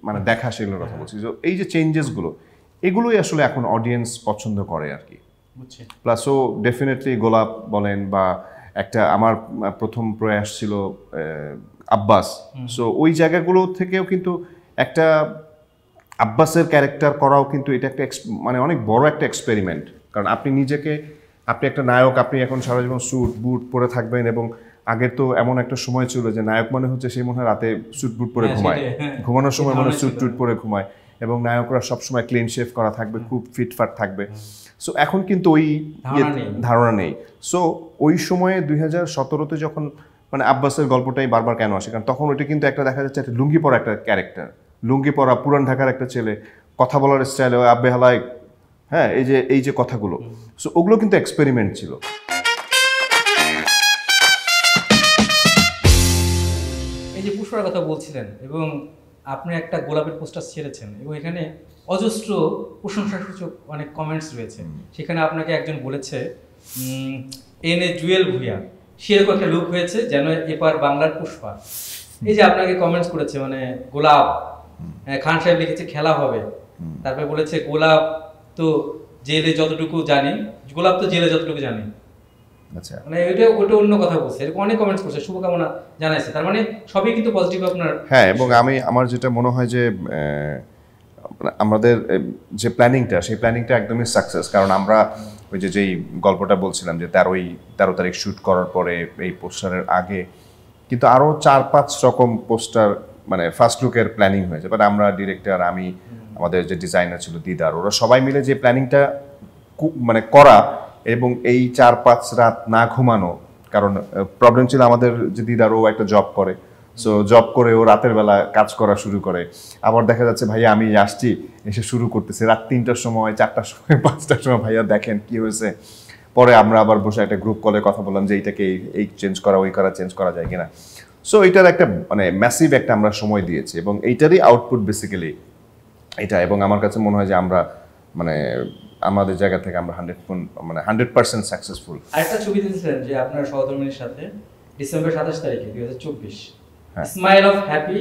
Speaker 2: মানে দেখা সেগুলোর কথা বলছি, এই যে চেঞ্জেসগুলো এগুলোই আসলে এখন অডিয়েন্স পছন্দ করে আর কি। প্লাস ও ডেফিনেটলি গোলাপ বলেন বা একটা আমার প্রথম প্রয়াস ছিল আব্বাস, সো ওই জায়গাগুলো থেকেও কিন্তু একটা আব্বাসের ক্যারেক্টার করাও কিন্তু এটা একটা মানে অনেক বড় একটা এক্সপেরিমেন্ট। কারণ আপনি নিজেকে, আপনি একটা নায়ক, আপনি এখন সারা জীবন স্যুট বুট পরে থাকবেন, এবং আগের তো এমন একটা সময় ছিল যে নায়ক মানে হচ্ছে সেই মনে হয় রাতে স্যুট বুট পরে ঘুমায়, ঘুমানোর সময় মনে স্যুট টুট পরে ঘুমায়, এবং নায়করা সবসময় ক্লিন শেভ করা থাকবে, খুব ফিটফাট থাকবে। সো এখন কিন্তু ওই ধারণা নেই। সো ওই সময়ে 2017-তে যখন মানে আব্বাসের গল্পটাই বারবার কেন আসে, কারণ তখন ওইটা কিন্তু একটা দেখা যাচ্ছে একটা লুঙ্গি পরা একটা ক্যারেক্টার, লুঙ্গি পরা পুরান ঢাকার একটা ছেলে, কথা বলার স্টাইলে ওই আব্বে হালায়, হ্যাঁ এই যে কথাগুলো, সো ওগুলো কিন্তু এক্সপেরিমেন্ট ছিল।
Speaker 1: এই যে পুষ্পার কথা বলছিলেন, এবং আপনি একটা গোলাপের পোস্টার ছেড়েছেন, এবং এখানে অজস্র প্রশংসাসূচক অনেক কমেন্টস রয়েছে। সেখানে আপনাকে একজন বলেছে এনে জুয়েল ভুইয়া, সেরকম একটা লুক হয়েছে যেন এপার বাংলার পুষ্পা। এই যে আপনাকে কমেন্টস করেছে, মানে গোলাপ, খান সাহেব লিখেছে খেলা হবে, তারপরে বলেছে গোলাপ তো জেলে যতটুকু জানি, গোলাপ তো জেলে যতটুকু জানি,
Speaker 2: আচ্ছা
Speaker 1: মানে ওটা অন্য কথা বলছে, এরকম অনেক কমেন্টস করছে, শুভকামনা জানাইছে। তার মানে সবই কিন্তু পজিটিভ আপনার।
Speaker 2: হ্যাঁ, এবং আমার যেটা মনে হয় যে আমাদের যে প্ল্যানিংটা, সেই প্ল্যানিংটা একদমই সাকসেস। কারণ আমরা ওই যেই গল্পটা বলছিলাম যে 13 তারিখ শ্যুট করার পরে এই পোস্টারের আগে কিন্তু আরও 4-5 রকম পোস্টার মানে ফার্স্ট লুকের প্ল্যানিং হয়েছে। বাট আমরা ডিরেক্টর, আমি, আমাদের যে ডিজাইনার ছিল দিদার, ওরা সবাই মিলে যে প্ল্যানিংটা মানে করা, এবং এই 4-5 রাত না ঘুমানো, কারণ প্রবলেম ছিল আমাদের যে দিদার, ও একটা জব করে, সো জব করে ও রাতের বেলা কাজ করা শুরু করে। আবার দেখা যাচ্ছে ভাইয়া আমি আসছি, এসে শুরু করতেছে রাত 3টার সময়, 4টার সময়, 5টার সময়, ভাইয়া দেখেন কি হয়েছে। পরে আমরা আবার বসে একটা গ্রুপ কলে কথা বললাম যে এইটাকে এই চেঞ্জ করা, ওই করা, চেঞ্জ করা যায় কিনা। সো এটার একটা মানে ম্যাসিভ একটা আমরা সময় দিয়েছি এবং এইটারই আউটপুট বেসিক্যালি এটা। এবং আমার কাছে মনে হয় যে আমরা মানে আমাদের জায়গা থেকে আমরা 100% সাকসেসফুল।
Speaker 1: আরেকটা ছবি দিয়েছিলেন যে আপনার সহধর্মিণীর সাথে ডিসেম্বর 27 তারিখে 2024, smile of happy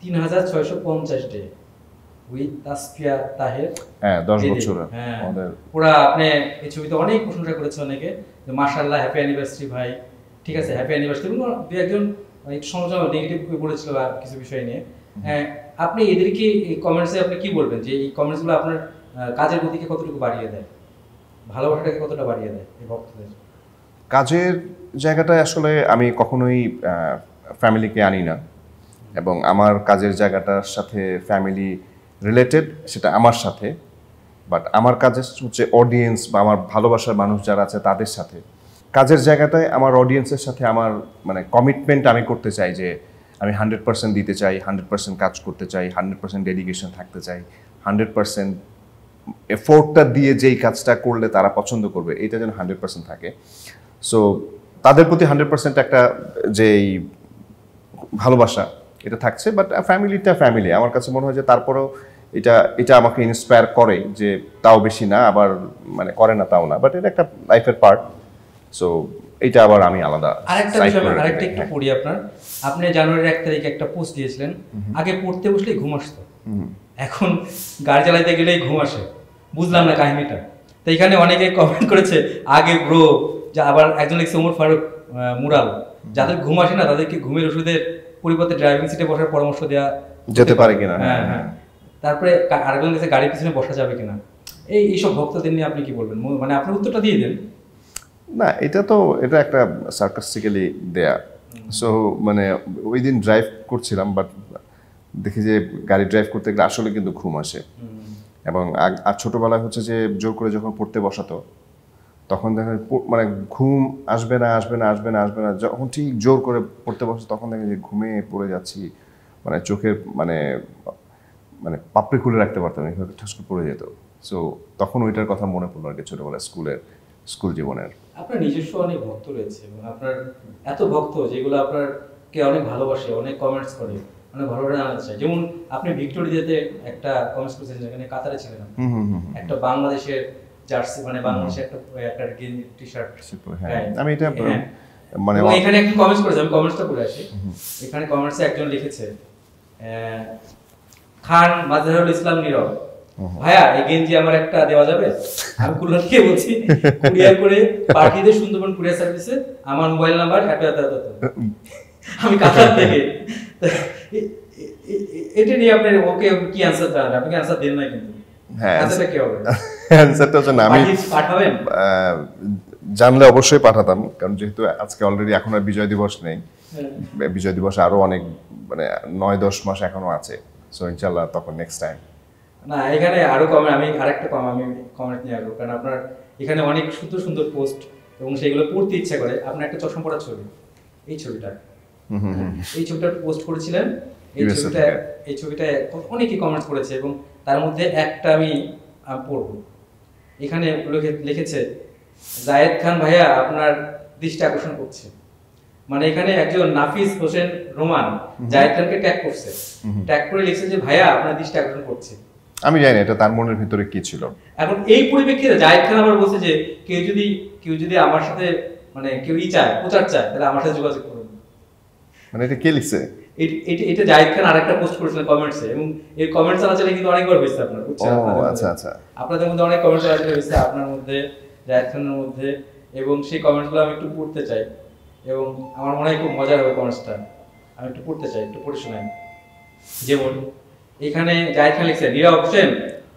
Speaker 1: 3650 day with Tasfia Taher.
Speaker 2: হ্যাঁ 10 বছর
Speaker 1: আমাদের পুরো। আপনি এই ছবিতে অনেক প্রশংসা করেছে অনেকে যে মাশাআল্লাহ হ্যাপি অ্যানিভার্সারি ভাই, ঠিক আছে হ্যাপি অ্যানিভার্সারি। দুই একজন একটু সমালোচনা নেগেটিভ বলেছিল কিছু বিষয় নিয়ে। আপনি এদেরকে এই কমেন্টসে আপনি কি বলবেন যে এই কমেন্টসগুলো আপনার কাজের গতিকে কতটুকু বাড়িয়ে দেয়, ভালোবাসাটাকে কতটা বাড়িয়ে দেয় এই ভক্তদের?
Speaker 2: কাজের জায়গাটায় আসলে আমি কখনোই ফ্যামিলিকে আনি না, এবং আমার কাজের জায়গাটার সাথে ফ্যামিলি রিলেটেড সেটা আমার সাথে, বাট আমার কাজের হচ্ছে অডিয়েন্স বা আমার ভালোবাসার মানুষ যারা আছে তাদের সাথে। কাজের জায়গাটায় আমার অডিয়েন্সের সাথে আমার মানে কমিটমেন্ট আমি করতে চাই যে আমি 100% দিতে চাই, 100% কাজ করতে চাই, 100% ডেডিকেশন থাকতে চাই, 100% এফোর্টটা দিয়ে যেই কাজটা করলে তারা পছন্দ করবে এটা যেন 100% থাকে। সো তাদের প্রতি 100% একটা যেই ভালোবাসা এটা থাকছে। বাট ফ্যামিলিটা ফ্যামিলি আমার কাছে মনে হয় যে তারপরেও এটা আমাকে ইন্সপায়ার করে যে তাও বেশি না, আবার মানে করে না তাও না, বাট এটা একটা লাইফের পার্ট। সো এটা আবার আমি আলাদা।
Speaker 1: আরেকটা একটু পড়ি আপনি জানুয়ারির 1 তারিখে একটা পোস্ট দিয়েছিলেন, আগে পড়তে বসলেই ঘুম আসতো, এখন গাড়ি চালাইতে গেলেই ঘুম আসে। বুঝলাম না কাহিনীটা। তো এখানে অনেকে কমেন্ট করেছে আগে ব্রো, যা আবার একজন লিখছে ওমর ফারুক মুরাল, যাদের ঘুম আসে না তাদেরকে ঘুমের ওষুধের পরিবর্তে ড্রাইভিং সিটে বসার পরামর্শ দেওয়া
Speaker 2: যেতে পারে কিনা।
Speaker 1: হ্যাঁ। তারপরে আরেকজন লিখছে গাড়ির পিছনে বসা যাবে কিনা। এইসব ভক্তদের নিয়ে আপনি কি বলবেন? মানে আপনি উত্তরটা দিয়ে দেন।
Speaker 2: না এটা একটা সার্কাস্টিক্যালি দেয়া। সো মানে ওই দিন ড্রাইভ করছিলাম, বাট দেখি যে গাড়ি ড্রাইভ করতে গেলে আসলে কিন্তু ঘুম আসে। এবং আর ছোটবেলায় হচ্ছে যে জোর করে যখন পড়তে বসাতো তখন দেখেন মানে ঘুম আসবে না, যখন ঠিক জোর করে পড়তে বসে তখন দেখেন যে ঘুমে পড়ে যাচ্ছি, মানে চোখের মানে পাপড়ি খুলে রাখতে পারতাম, এইভাবে ঠাস করে পড়ে যেত। সো তখন ওইটার কথা মনে পড়লো আর কি, ছোটবেলায় স্কুল জীবনের।
Speaker 1: আপনার নিজস্ব অনেক ভক্ত রয়েছে এবং আপনার এত ভক্ত যেগুলো আপনারকে অনেক ভালোবাসে, অনেক কমেন্টস করে, অনেক ভালো করে জানাতে চায়। যেমন আপনি ভিক্টোরিয়াতে একটা কমেন্টস করেছেন যেখানে কাতারে ছিলেন, একটা বাংলাদেশের জার্সি মানে বাংলাদেশের একটা টি শার্ট।
Speaker 2: আমি এটা
Speaker 1: মানে এখানে একটা কমেন্টস করেছে, আমি কমেন্টসটা পড়ে আসি। এখানে কমেন্টসে একজন লিখেছে খান মাজহারুল ইসলাম নীরব, ভাইয়া এই গেঞ্জি আমার একটা দেওয়া যাবে? আমি খুলনা থেকে বলছি, কুরিয়ার করে পাঠিয়ে দিয়ে সুন্দরবন কুরিয়ার সার্ভিসে, আমার মোবাইল নাম্বার এত। আমি কাতার থেকে। এটা নিয়ে আপনি ওকে কি অ্যানসার দেন? আপনি কি অ্যানসার দেন না কিন্তু। হ্যাঁ অ্যানসারটা কি হবে?
Speaker 2: অ্যানসারটা হচ্ছে না, আমি
Speaker 1: পাঠাবেন
Speaker 2: জানলে অবশ্যই পাঠাতাম, কারণ যেহেতু আজকে অলরেডি এখন আর বিজয় দিবস নেই, বিজয় দিবস আরো অনেক মানে 9-10 মাস এখনো আছে। সো ইনশাআল্লাহ তখন নেক্সট টাইম।
Speaker 1: না এখানে আরো আমি আরেকটা আমি কমেন্ট নিয়ে আসবো, কারণ আপনার এখানে অনেক সুন্দর সুন্দর পোস্ট এবং সেগুলো পড়তে ইচ্ছা করে। আপনার একটা চশমা পরা ছবি, এই ছবিটা পোস্ট করেছিলেন। এই ছবিটা অনেকেই কমেন্টস করেছে এবং তার মধ্যে একটা আমি পড়বো। এখানে লিখেছে জায়েদ খান ভাইয়া আপনার দৃষ্টি আকর্ষণ করছে। মানে এখানে একজন নাফিস হোসেন রোমান জায়েদ খানকে ট্যাগ করছে, ট্যাগ করে লিখছে যে ভাইয়া আপনার দৃষ্টি আকর্ষণ করছে।
Speaker 2: আমি জানি এটা তার মনের ভিতরে কি ছিল।
Speaker 1: এখন এই পরিপ্রেক্ষিতে জায়েদ খান আবার বলছে যে কেউ যদি আমার সাথে মানে কেউই চায় প্রচার চায় তাহলে আমার সাথে যোগাযোগ করুন।
Speaker 2: মানে এটা কে লিখছে?
Speaker 1: এটা জায়েদ খান আরেকটা পোস্ট করেছিলেন কমেন্টসে, এবং এই কমেন্টস চালাচালি কিন্তু অনেকবার হয়েছে আপনার।
Speaker 2: আচ্ছা
Speaker 1: আপনাদের মধ্যে অনেক কমেন্টস চালাচালি হয়েছে, আপনার মধ্যে জায়েদ খানের মধ্যে, এবং সেই কমেন্টসগুলো আমি একটু পড়তে চাই এবং আমার মনে হয় খুব মজার হবে কমেন্টসটা। আমি একটু পড়তে চাই, একটু পড়ে শোনাই। যেমন এখানে জায়েদ খান লিখছে নীরব হোসেন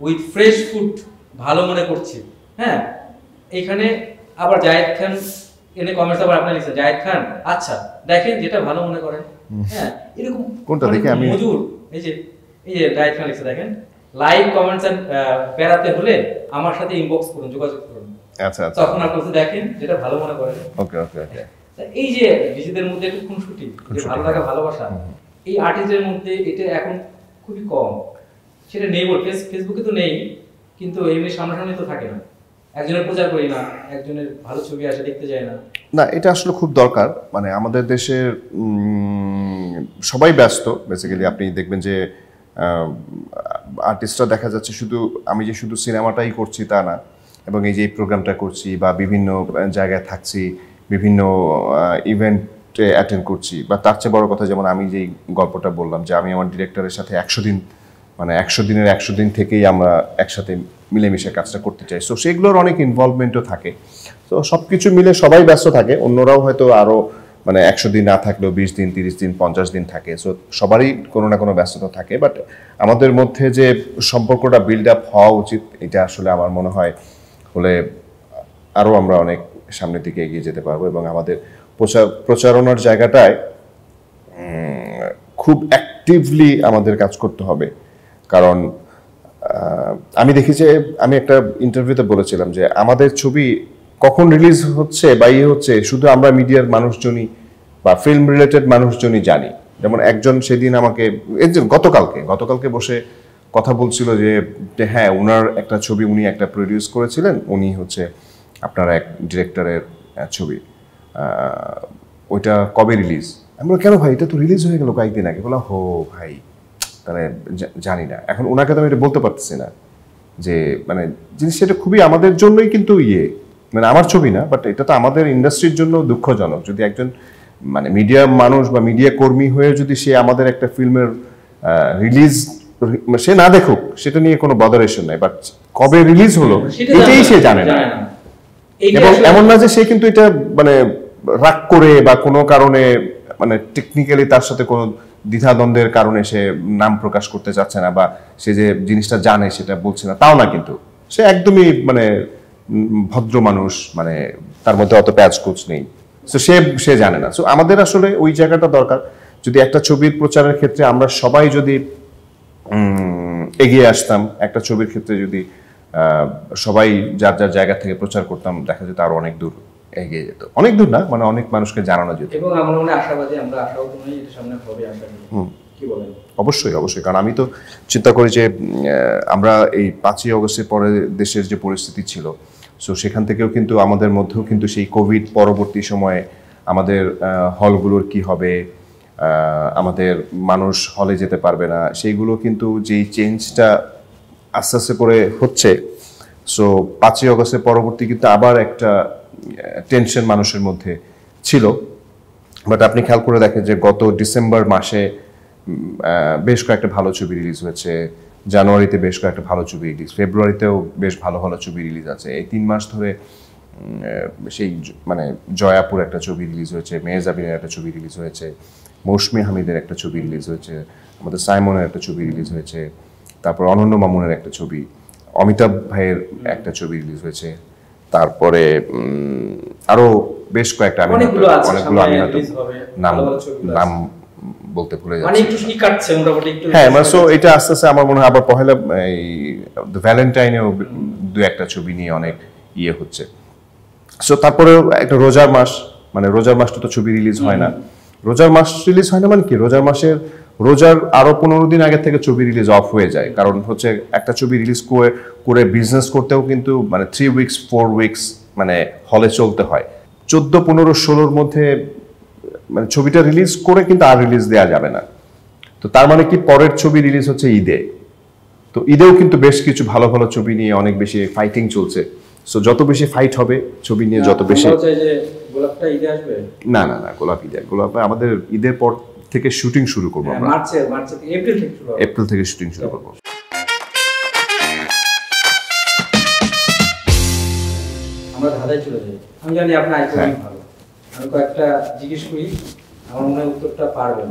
Speaker 1: উইথ ফ্রেশ ফুড ভালো মনে করছি। হ্যাঁ এখানে আবার জায়েদ খান এনে কমেন্টস আবার আপনি লিখছেন জায়েদ খান আচ্ছা দেখেন যেটা ভালো মনে করেন। হ্যাঁ এরকম
Speaker 2: কোনটা দেখে আমি
Speaker 1: মজুর এই যে জায়েদ খান লিখছে দেখেন লাইক কমেন্টস এন্ড বেড়াতে হলে আমার সাথে ইনবক্স করুন, যোগাযোগ করুন।
Speaker 2: আচ্ছা
Speaker 1: তখন আপনি দেখেন যেটা ভালো মনে করেন।
Speaker 2: ওকে
Speaker 1: এই যে নিজেদের মধ্যে একটু খুনসুটি, যে ভালো লাগা ভালোবাসা, এই আর্টিস্টদের মধ্যে এটা এখন খুবই কম। সেটা নেই বল, ফেসবুকে তো নেই, কিন্তু এমনি সামনাসামনি তো থাকে না। একজনের প্রচার করি না, একজনের ভালো ছবি আসে দেখতে যায় না।
Speaker 2: না, এটা আসলে খুব দরকার। মানে আমাদের দেশের সবাই ব্যস্ত বেসিক্যালি। আপনি দেখবেন যে আর্টিস্টরা দেখা যাচ্ছে শুধু আমি যে শুধু সিনেমাটাই করছি তা না, এবং এই যে এই প্রোগ্রামটা করছি বা বিভিন্ন জায়গায় থাকছি, বিভিন্ন ইভেন্টে অ্যাটেন্ড করছি, বা তার চেয়ে বড় কথা যেমন আমি যেই গল্পটা বললাম যে আমি আমার ডিরেক্টরের সাথে 100 দিন, মানে 100 দিনের 100 দিন থেকেই আমরা একসাথে মিলেমিশে কাজটা করতে চাই। সো সেগুলোর অনেক ইনভলভমেন্টও থাকে। তো সব কিছু মিলে সবাই ব্যস্ত থাকে। অন্যরাও হয়তো আরও মানে 100 দিন না থাকলেও 20 দিন, 30 দিন, 50 দিন থাকে। সো সবারই কোনো না কোনো ব্যস্ততা থাকে। বাট আমাদের মধ্যে যে সম্পর্কটা বিল্ড আপ হওয়া উচিত, এটা আসলে আমার মনে হয় হলে আরও আমরা অনেক সামনের দিকে এগিয়ে যেতে পারবো। এবং আমাদের প্রচারণার জায়গাটায় খুব অ্যাক্টিভলি আমাদের কাজ করতে হবে। কারণ আমি দেখি যে আমি একটা ইন্টারভিউতে বলেছিলাম যে আমাদের ছবি কখন রিলিজ হচ্ছে বা হচ্ছে শুধু আমরা মিডিয়ার মানুষজনই বা ফিল্ম রিলেটেড মানুষজনই জানি। যেমন একজন সেদিন আমাকে গতকালকে বসে কথা বলছিল যে হ্যাঁ ওনার একটা ছবি উনি একটা প্রডিউস করেছিলেন, উনি হচ্ছে আপনার এক ডিরেক্টরের ছবি, ওইটা কবে রিলিজ? আমি বললাম কেন ভাই, এটা তো রিলিজ হয়ে গেল কয়েকদিন আগে। বললাম হো ভাই, তাহলে জানি না। এখন ওনাকে তো আমি এটা বলতে পারতেছি না যে মানে জিনিসটা এটা খুবই আমাদের জন্যই কিন্তু মানে আমার ছবি না, বাট এটা তো আমাদের ইন্ডাস্ট্রির জন্য দুঃখজনক। যদি একজন মানে মিডিয়া মানুষ বা মিডিয়া কর্মী হয়ে যদি সে আমাদের একটা ফিল্মের রিলিজ সে না দেখুক, সেটা নিয়ে কোনো বদারেশন নাই, বাট কবে রিলিজ হলো এটাই সে জানে না। এবং এমন না যে সে কিন্তু এটা মানে রাগ করে বা কোনো কারণে মানে টেকনিক্যালি তার সাথে কোনো দ্বিধাদ্বন্দ্বের কারণে সে নাম প্রকাশ করতে চাচ্ছে না বা সে যে জিনিসটা জানে সেটা বলছে না, তাও না। কিন্তু সে একদমই মানে ভদ্র মানুষ, মানে তার মধ্যে অত প্যাচকুচ নেই। সো সে জানে না। সো আমাদের আসলে ওই জায়গাটা দরকার। যদি একটা ছবির প্রচারের ক্ষেত্রে আমরা সবাই যদি এগিয়ে আসতাম, একটা ছবির ক্ষেত্রে যদি সবাই যার যার জায়গা থেকে প্রচার করতাম, দেখা যেত আরো অনেক দূর এগিয়ে যেত। অনেক দূর না, মানে অনেক মানুষকে জানানো যেত।
Speaker 1: এবং আমরা মনে আশাবাদী, আমরা আশাবাদী এটা সামনে হবে আশা করি। কি বলেন?
Speaker 2: অবশ্যই, কারণ আমি তো চিন্তা করি যে আমরা এই 5ই অগস্টের পরে দেশের যে পরিস্থিতি ছিল, সো সেখান থেকেও কিন্তু আমাদের মধ্যেও কিন্তু সেই কোভিড পরবর্তী সময়ে আমাদের হলগুলোর কি হবে, আমাদের মানুষ হলে যেতে পারবে না, সেইগুলো কিন্তু যেই চেঞ্জটা আস্তে আস্তে করে হচ্ছে। সো 5ই অগস্টের পরবর্তী কিন্তু আবার একটা টেনশন মানুষের মধ্যে ছিল। বাট আপনি খেয়াল করে দেখেন যে গত ডিসেম্বর মাসে বেশ কয়েকটা ভালো ছবি রিলিজ হয়েছে, জানুয়ারিতে বেশ কয়েকটা ভালো ছবি রিলিজ, ফেব্রুয়ারিতেও বেশ ভালো ভালো ছবি রিলিজ আছে। এই 3 মাস ধরে সেই মানে জয়াপুর একটা ছবি রিলিজ হয়েছে, মেহজাবিনের একটা ছবি রিলিজ হয়েছে, মৌসুমী হামিদের একটা ছবি রিলিজ হয়েছে, আমাদের সাইমনের একটা ছবি রিলিজ হয়েছে, তারপর অনন্য মামুনের একটা ছবি, অমিতাভ ভাইয়ের একটা ছবি রিলিজ হয়েছে, তারপরে আরো বেশ কয়েকটা অনেকগুলো আমি হয়তো নাম বলতে ভুলে যাচ্ছি। হ্যাঁ, মানে সো এটা আস্তে আস্তে আমার মনে হয় আবার পহেলা এই ভ্যালেন্টাইনেও 2-1টা ছবি নিয়ে অনেক হচ্ছে। সো তারপরে একটা রোজার মাস, মানে রোজার মাসটা তো ছবি রিলিজ হয় না। রোজার মাস রিলিজ হয় না মানে কি, রোজার আরো 15 দিন আগে থেকে ছবি রিলিজ অফ হয়ে যায়। কারণ হচ্ছে একটা ছবি রিলিজ করে বিজনেস করতেও কিন্তু মানে 3 উইকস 4 উইকস মানে হলে চলতে হয়। 14, 15, 16-র মধ্যে মানে ছবিটা রিলিজ করে কিন্তু আর রিলিজ দেওয়া যাবে না। তো তার মানে কি পরের ছবি রিলিজ হচ্ছে ঈদে। তো ঈদেও কিন্তু বেশ কিছু ভালো ভালো ছবি নিয়ে অনেক বেশি ফাইটিং চলছে। সো যত বেশি ফাইট হবে ছবি নিয়ে, যত বেশি
Speaker 1: গোলাপটা ঈদে আসবে
Speaker 2: না, গোলাপ আমাদের ঈদের পর থেকে শুটিং শুরু করবো আমরা। এপ্রিল থেকে শুটিং শুরু করবো।
Speaker 1: আমরা ধাঁধায় চলে যাই। আমি জানি আপনার আইকন ভালো, আমি কয়েকটা জিজ্ঞেস করি, আমার মনে হয় উত্তরটা পারবেন।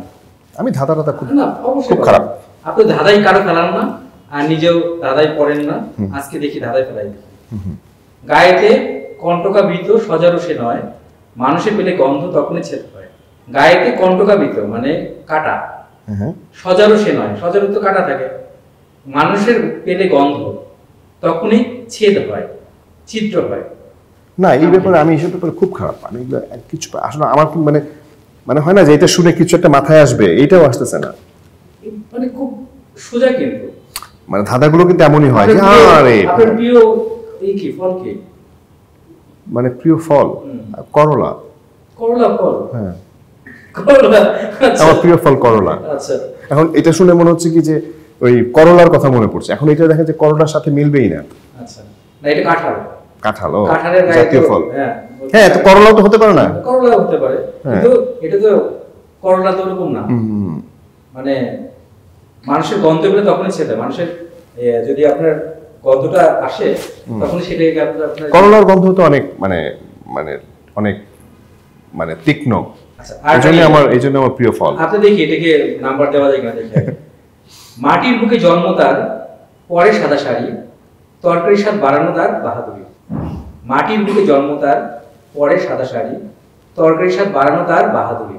Speaker 2: আমি ধাঁধা খুব খারাপ।
Speaker 1: আপনি ধাঁধাই কারো ফেলান না আর নিজেও ধাঁধাই পড়েন না, আজকে দেখি ধাঁধাই ফেলাই। গায়েতে কণ্টকাবৃত সজারু সে নয়, মানুষে পেলে গন্ধ তখনই ছেদ হয়। গায়েতে কণ্টকাবৃত মানে কাটা, সজারু সে নয়, সজারু তো কাটা থাকে, মানুষের পেলে গন্ধ তখনই ছেদ হয়, ছিদ্র হয়।
Speaker 2: না, এই ব্যাপারে আমি এসব ব্যাপারে খুব খারাপ। আমি কিছু আসলে আমার মানে হয় না যে এটা শুনে কিছু একটা মাথায় আসবে, এইটাও আসতেছে না।
Speaker 1: মানে খুব সোজা, কিন্তু
Speaker 2: মানে ধাঁধাগুলো কিন্তু এমনই হয় যে আরে
Speaker 1: আপনার প্রিয় এই কি ফল কি
Speaker 2: মানে প্রিয় ফল করলা।
Speaker 1: করলা ফল?
Speaker 2: হ্যাঁ,
Speaker 1: করলা।
Speaker 2: আমার প্রিয় ফল করলা।
Speaker 1: আচ্ছা,
Speaker 2: এখন এটা শুনে মনে হচ্ছে কি যে ওই করলার কথা মনে পড়ছে। এখন এটা দেখা যায় করলার সাথে মিলবেই না।
Speaker 1: আচ্ছা, না এটা কাঁঠাল।
Speaker 2: কাঁঠাল, ও
Speaker 1: কাঁঠালের
Speaker 2: জাতীয় ফল।
Speaker 1: হ্যাঁ
Speaker 2: হ্যাঁ, তো করলাও তো হতে পারে না?
Speaker 1: করলাও হতে পারে, কিন্তু এটা তো করলা তো ওরকম না। মানে মানুষের গন্ধ পেলে তখনই ছেড়ে, মানুষের যদি আপনার গন্ধটা আসে তখন সেটাই আপনার
Speaker 2: করলার গন্ধ তো অনেক মানে মানে অনেক মানে তীক্ষ্ণ।
Speaker 1: আচ্ছা,
Speaker 2: এই জন্য আমার প্রিয় ফল।
Speaker 1: আপনি দেখি এটাকে নাম্বার দেওয়া যায় কিনা দেখি। মাটির বুকে জন্ম তার, পরে সাদা শাড়ি, তরকারি স্বাদ বাড়ানো তার বাহাদুরি। মাটির বুকে জন্ম তার, পরে সাদা শাড়ি, তরকারি স্বাদ বাড়ানো তার বাহাদুরি।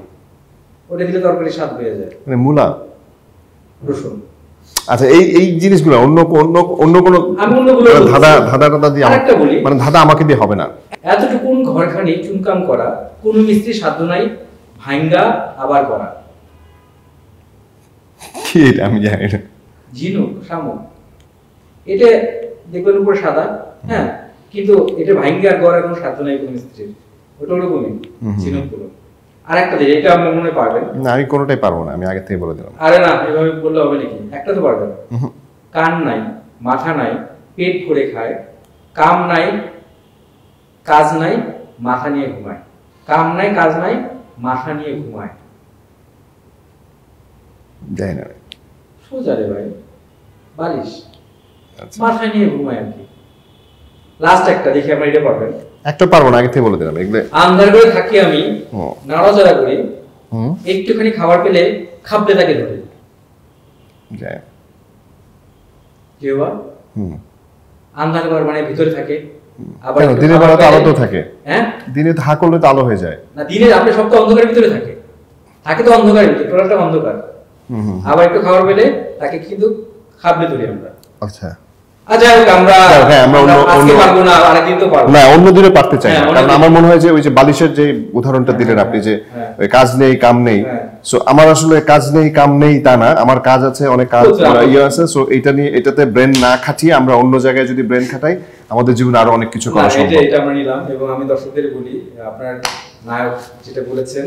Speaker 1: ওটা দিলে তরকারি স্বাদ বেড়ে যায়।
Speaker 2: মানে মূলা,
Speaker 1: রসুন।
Speaker 2: আচ্ছা, এই জিনিসগুলো অন্য কোনো ধাঁধা দিয়ে মানে ধাঁধা আমাকে দিয়ে হবে না।
Speaker 1: এতটুকুন ঘরখানি চুনকাম করা, কোন মিস্ত্রি সাধ্য নাই ভাঙ্গা আবার করা।
Speaker 2: কি এটা আমি জানি না।
Speaker 1: ঝিনুক, শামুক। এটা দেখবেন উপরে সাদা, হ্যাঁ, কিন্তু এটা ভাঙ্গা আর গড়ার কোনো সাধ্য নাই কোন মিস্ত্রির। ওটা ওরকমই ঝিনুক গুলো। আর একটা দিন, এটা আপনি মনে পারবেন
Speaker 2: না? আমি কোনোটাই পারবো না, আমি আগে থেকে বলে দিলাম।
Speaker 1: আরে না, এভাবে বললে হবে নাকি? একটা তো পারবেন। কান নাই, মাথা নাই, পেট ভরে খায়, কাম নাই কাজ নাই, মাথা নিয়ে ঘুমায়। কাম নাই কাজ নাই, মাথা নিয়ে ঘুমায়।
Speaker 2: যাই না,
Speaker 1: সোজা রে ভাই, বালিশ।
Speaker 2: আচ্ছা,
Speaker 1: মাথা নিয়ে ঘুমায় আর কি। লাস্ট একটা দেখি আমরা এটা পারবেন।
Speaker 2: একটা পারবো না, আগে থেকে বলে দিলাম এগুলো।
Speaker 1: আন্ধার করে থাকি আমি, নাড়াচাড়া করি, একটুখানি খাবার পেলে খাবলে তাকে ধরে।
Speaker 2: যাই
Speaker 1: কি হবা? আন্ধার ঘর মানে ভিতরে থাকে, আবার
Speaker 2: দিনের বেলা তো আলো তো থাকে।
Speaker 1: হ্যাঁ,
Speaker 2: দিনে হা করলে তো আলো হয়ে যায়
Speaker 1: না। দিনে আপনি সব তো অন্ধকারের ভিতরে থাকে, থাকে তো অন্ধকারের ভিতরে, টোটালটা অন্ধকার। আবার একটু খাবার পেলে তাকে কিন্তু খাবলে ধরি আমরা।
Speaker 2: আচ্ছা,
Speaker 1: আচ্ছা, আমরা আজকে পারবো না, আরেকদিন তো পারবো
Speaker 2: না, অন্য দিনে পারতে চাই না। কারণ আমার মনে হয় যে ওই যে বালিশের যে উদাহরণটা দিলেন আপনি, যে ওই কাজ নেই কাম নেই, সো আমার আসলে কাজ নেই কাম নেই তা না, আমার কাজ আছে, অনেক কাজ ইয়ে আছে। সো এটা নিয়ে, এটাতে ব্রেন না খাটিয়ে আমরা অন্য জায়গায় যদি ব্রেন খাটাই, আমাদের জীবনে আরো অনেক কিছু করা সম্ভব।
Speaker 1: এটা আমরা নিলাম। এবং আমি দর্শকদের বলি, আপনার নায়ক যেটা বলেছেন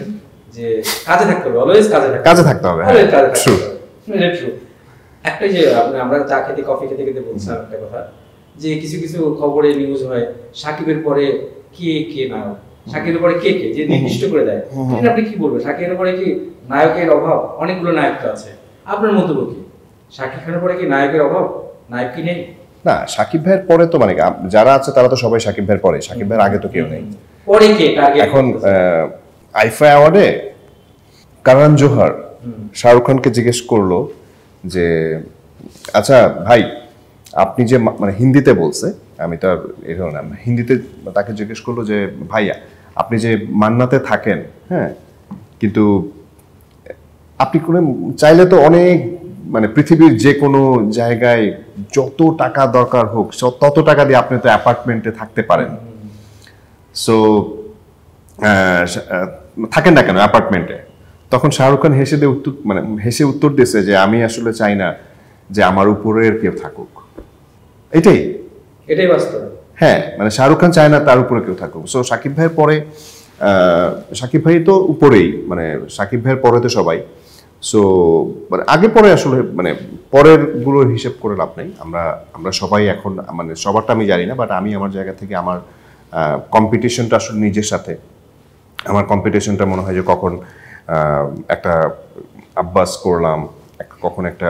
Speaker 1: যে কাজে থাকতে হবে, অলওয়েজ কাজে থাকতে হবে। ট্রু। একটা যে আমরা চা খেতে কফি খেতে খেতে বলছিলাম একটা কথা, যে কিছু কিছু খবরে নিউজ হয় সাকিবের পরে কে নায়ক, সাকিবের পরে কে যে নির্দিষ্ট করে দেয়। আপনি কি বলবেন, সাকিবের পরে কি নায়কের অভাব? অনেকগুলো নায়ক তো আছে, আপনার মন্তব্য কি? সাকিব খানের পরে কি নায়কের অভাব, নায়ক কি নেই?
Speaker 2: না, সাকিব ভাইয়ের পরে তো মানে যারা আছে তারা তো সবাই সাকিব ভাইয়ের পরে, সাকিব ভাইয়ের আগে তো কেউ নেই।
Speaker 1: পরে কে টার্গেট?
Speaker 2: এখন আইফা অ্যাওয়ার্ডে করণ জোহর শাহরুখ খানকে জিজ্ঞেস করলো যে আচ্ছা ভাই, আপনি যে মানে হিন্দিতে বলছে, আমি তো আর এরকম না, হিন্দিতে তাকে জিজ্ঞেস করলো যে ভাইয়া, আপনি যে মান্নাতে থাকেন, হ্যাঁ, কিন্তু আপনি কোনো চাইলে তো অনেক মানে পৃথিবীর যে কোনো জায়গায় যত টাকা দরকার হোক তত টাকা দিয়ে আপনি তো অ্যাপার্টমেন্টে থাকতে পারেন, সো থাকেন না কেন অ্যাপার্টমেন্টে? তখন শাহরুখ খান হেসে উত্তর দিয়েছে যে আমি আসলে চাই না যে আমার উপরের কেউ থাকুক। এটাই
Speaker 1: বাস্তব।
Speaker 2: হ্যাঁ, মানে শাহরুখ খান চায় না তার উপরে কেউ থাকুক। সো সাকিব ভাইয়ের পরে, সাকিব ভাই তো উপরেই, মানে সাকিব ভাইয়ের পরে তো সবাই। সো মানে আগে পরে আসলে মানে পরের গুলোর হিসেব করে লাভ নেই। আমরা সবাই এখন মানে সবারটা আমি জানি না, বাট আমি আমার জায়গা থেকে আমার কম্পিটিশনটা আসলে নিজের সাথে, আমার কম্পিটিশনটা মনে হয় যে কখন একটা আব্বাস করলাম, কখন একটা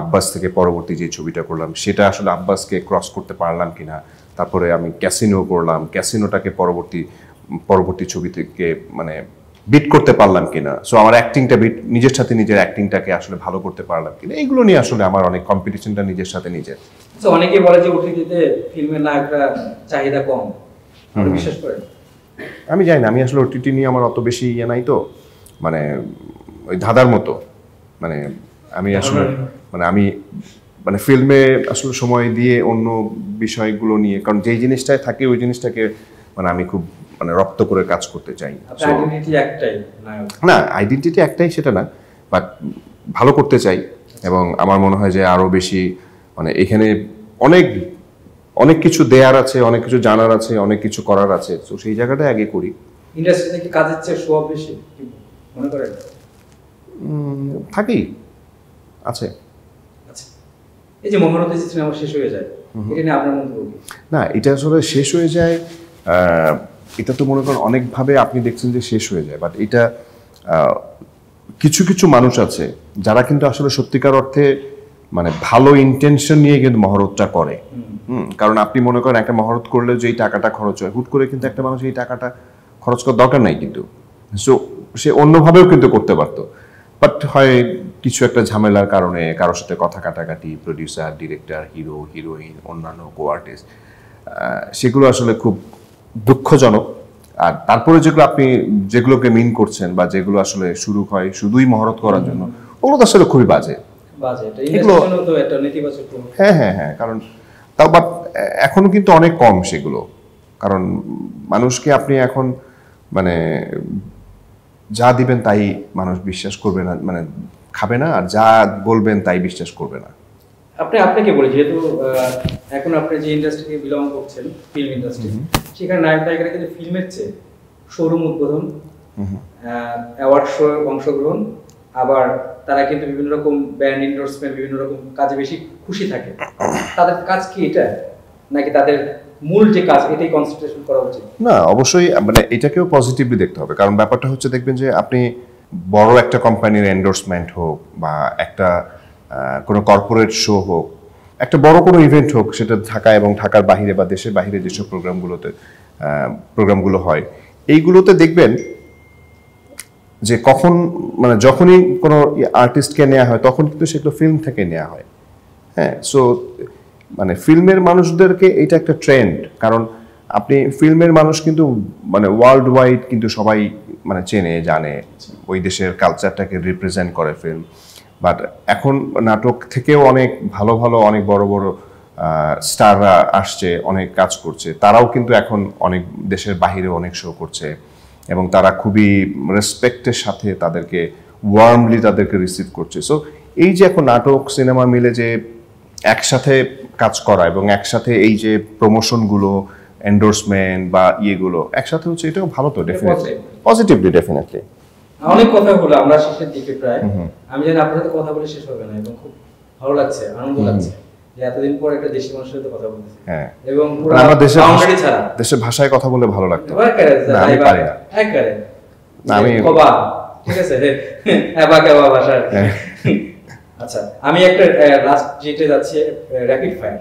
Speaker 2: আব্বাস থেকে পরবর্তী যে ছবিটা করলাম সেটা আসলে আব্বাসকে ক্রস করতে পারলাম কিনা, তারপরে আমি ক্যাসিনো করলাম, ক্যাসিনোটাকে পরবর্তী ছবি থেকে মানে বিট করতে পারলাম কিনা, সো আমার অ্যাক্টিংটা নিজের সাথে নিজের অ্যাক্টিংটাকে আসলে ভালো করতে পারলাম কিনা, এইগুলো নিয়ে আসলে আমার অনেক কম্পিটিশনটা নিজের সাথে নিজের।
Speaker 1: অনেকে বলে যে ওটিটিতে ফিল্মের নায়করা চাহিদা কম, বিশ্বাস করেন?
Speaker 2: আমি জানি না, আমি আসলে ওটিটি নিয়ে আমার অত বেশি ইয়ে নাই তো, মানে ওই ধাঁধার মতো, মানে আমি আসলে আমি ফিল্মে আসলে সময় দিয়ে অন্য বিষয়গুলো নিয়ে, কারণ যেই জিনিসটায় থাকে ওই জিনিসটাকে মানে আমি খুব মানে রপ্ত করে কাজ করতে চাই। না, আইডেন্টিটি একটাই সেটা না, বাট ভালো করতে চাই। এবং আমার মনে হয় যে আরো বেশি মানে এখানে অনেক কিছু দেয়ার আছে, অনেক কিছু জানার আছে, অনেক কিছু করার আছে, তো সেই জায়গাটা আগে করি।
Speaker 1: ইন্ডাস্ট্রিতে কি কাজের চেয়ে শো অফ বেশি কি মনে করেন?
Speaker 2: থাকেই, আছে।
Speaker 1: আচ্ছা, এই যে মহারথী সিনেমা শেষ হয়ে যায়, এটা নিয়ে আপনার মন্তব্য কি?
Speaker 2: না, এটা আসলে শেষ হয়ে যায়, এটা তো মনে করেন অনেকভাবে আপনি দেখছেন যে শেষ হয়ে যায়, বাট এটা কিছু কিছু মানুষ আছে যারা কিন্তু আসলে সত্যিকার অর্থে মানে ভালো ইন্টেনশন নিয়ে কিন্তু মহরতটা করে। কারণ আপনি মনে করেন একটা মহরত করলে যে এই টাকাটা খরচ হয়, হুট করে কিন্তু একটা মানুষ এই টাকাটা খরচ করার দরকার নাই কিন্তু, সো সে অন্যভাবেও কিন্তু করতে পারতো, বাট হয় কিছু একটা ঝামেলার কারণে কারোর সাথে কথা কাটাকাটি, প্রডিউসার, ডিরেক্টর, হিরো, হিরোইন, অন্যান্য কো আর্টিস্ট, সেগুলো আসলে খুব দুঃখজনক। আর তারপরে যেগুলো আপনি যেগুলোকে মিন করছেন বা যেগুলো আসলে শুরু হয় শুধুই মহরত করার জন্য, ওগুলো তো আসলে খুবই বাজে। হ্যাঁ হ্যাঁ হ্যাঁ, কারণ তাও বাট এখনো কিন্তু অনেক কম সেগুলো, কারণ মানুষকে আপনি এখন মানে যা দিবেন তাই মানুষ বিশ্বাস করবে না, মানে খাবে না, আর যা বলবেন তাই বিশ্বাস করবে না।
Speaker 1: আপনাকে বলি, যেহেতু এখন আপনি যে ইন্ডাস্ট্রি থেকে বিলং করছেন, ফিল্ম ইন্ডাস্ট্রি, সেখানে নায়ক নায়িকারা কিন্তু ফিল্মের চেয়ে শোরুম উদ্বোধন, অ্যাওয়ার্ড শো অংশগ্রহণ, আবার তারা কিন্তু বিভিন্ন রকম ব্র্যান্ড এন্ডোর্সমেন্ট, বিভিন্ন রকম কাজে বেশি খুশি থাকে। তাদের কাজ কি এটা, নাকি তাদের মূল যে কাজ এটাই কনসেন্ট্রেশন করা উচিত?
Speaker 2: না, অবশ্যই মানে এটাকেও পজিটিভলি দেখতে হবে, কারণ ব্যাপারটা হচ্ছে দেখবেন যে আপনি বড় একটা কোম্পানির এন্ডোর্সমেন্ট হোক বা একটা কোনো কর্পোরেট শো হোক, একটা বড় কোনো ইভেন্ট হোক, সেটা ঢাকা এবং ঢাকার বাইরে বা দেশের বাইরে যেসব প্রোগ্রামগুলো হয়, এইগুলোতে দেখবেন যে কখন মানে যখনই কোনো আর্টিস্টকে নেওয়া হয় তখন কিন্তু সেগুলো ফিল্ম থেকে নেওয়া হয়। হ্যাঁ, সো মানে ফিল্মের মানুষদেরকে এটা একটা ট্রেন্ড, কারণ আপনি ফিল্মের মানুষ কিন্তু মানে ওয়ার্ল্ড ওয়াইড কিন্তু সবাই মানে চেনে জানে, ওই দেশের কালচারটাকে রিপ্রেজেন্ট করে ফিল্ম। বাট এখন নাটক থেকেও অনেক ভালো ভালো অনেক বড় বড় স্টাররা আসছে, অনেক কাজ করছে, তারাও কিন্তু এখন অনেক দেশের বাহিরে অনেক শো করছে এবং তারা খুবই রেসপেক্টের সাথে তাদেরকে ওয়ার্মলি তাদেরকে রিসিভ করছে। সো এই যে এখন নাটক সিনেমা মিলে যে একসাথে কাজ করা এবং একসাথে এই যে প্রমোশনগুলো, এন্ডোর্সমেন্ট বা ইয়েগুলো একসাথে হচ্ছে, এটাও ভালো তো, ডেফিনেটলি পজিটিভলি, ডেফিনেটলি।
Speaker 1: অনেক কথা হলো, আমরা শেষের দিকে প্রায়। আমি জানি আপনার সাথে কথা বলে শেষ হবে না, এবং খুব ভালো লাগছে, আনন্দ লাগছে যে এতদিন পর একটা দেশি মানুষের সাথে কথা বলতেছি।
Speaker 2: হ্যাঁ,
Speaker 1: এবং পুরো
Speaker 2: আমার
Speaker 1: ছাড়া
Speaker 2: দেশের ভাষায় কথা বলে ভালো লাগতো।
Speaker 1: না, আমি পারি না। না, আমি কবা, ঠিক আছে, এবা কেবা ভাষা। আচ্ছা, আমি একটা লাস্ট যেটা যাচ্ছে র‍্যাপিড ফায়ার।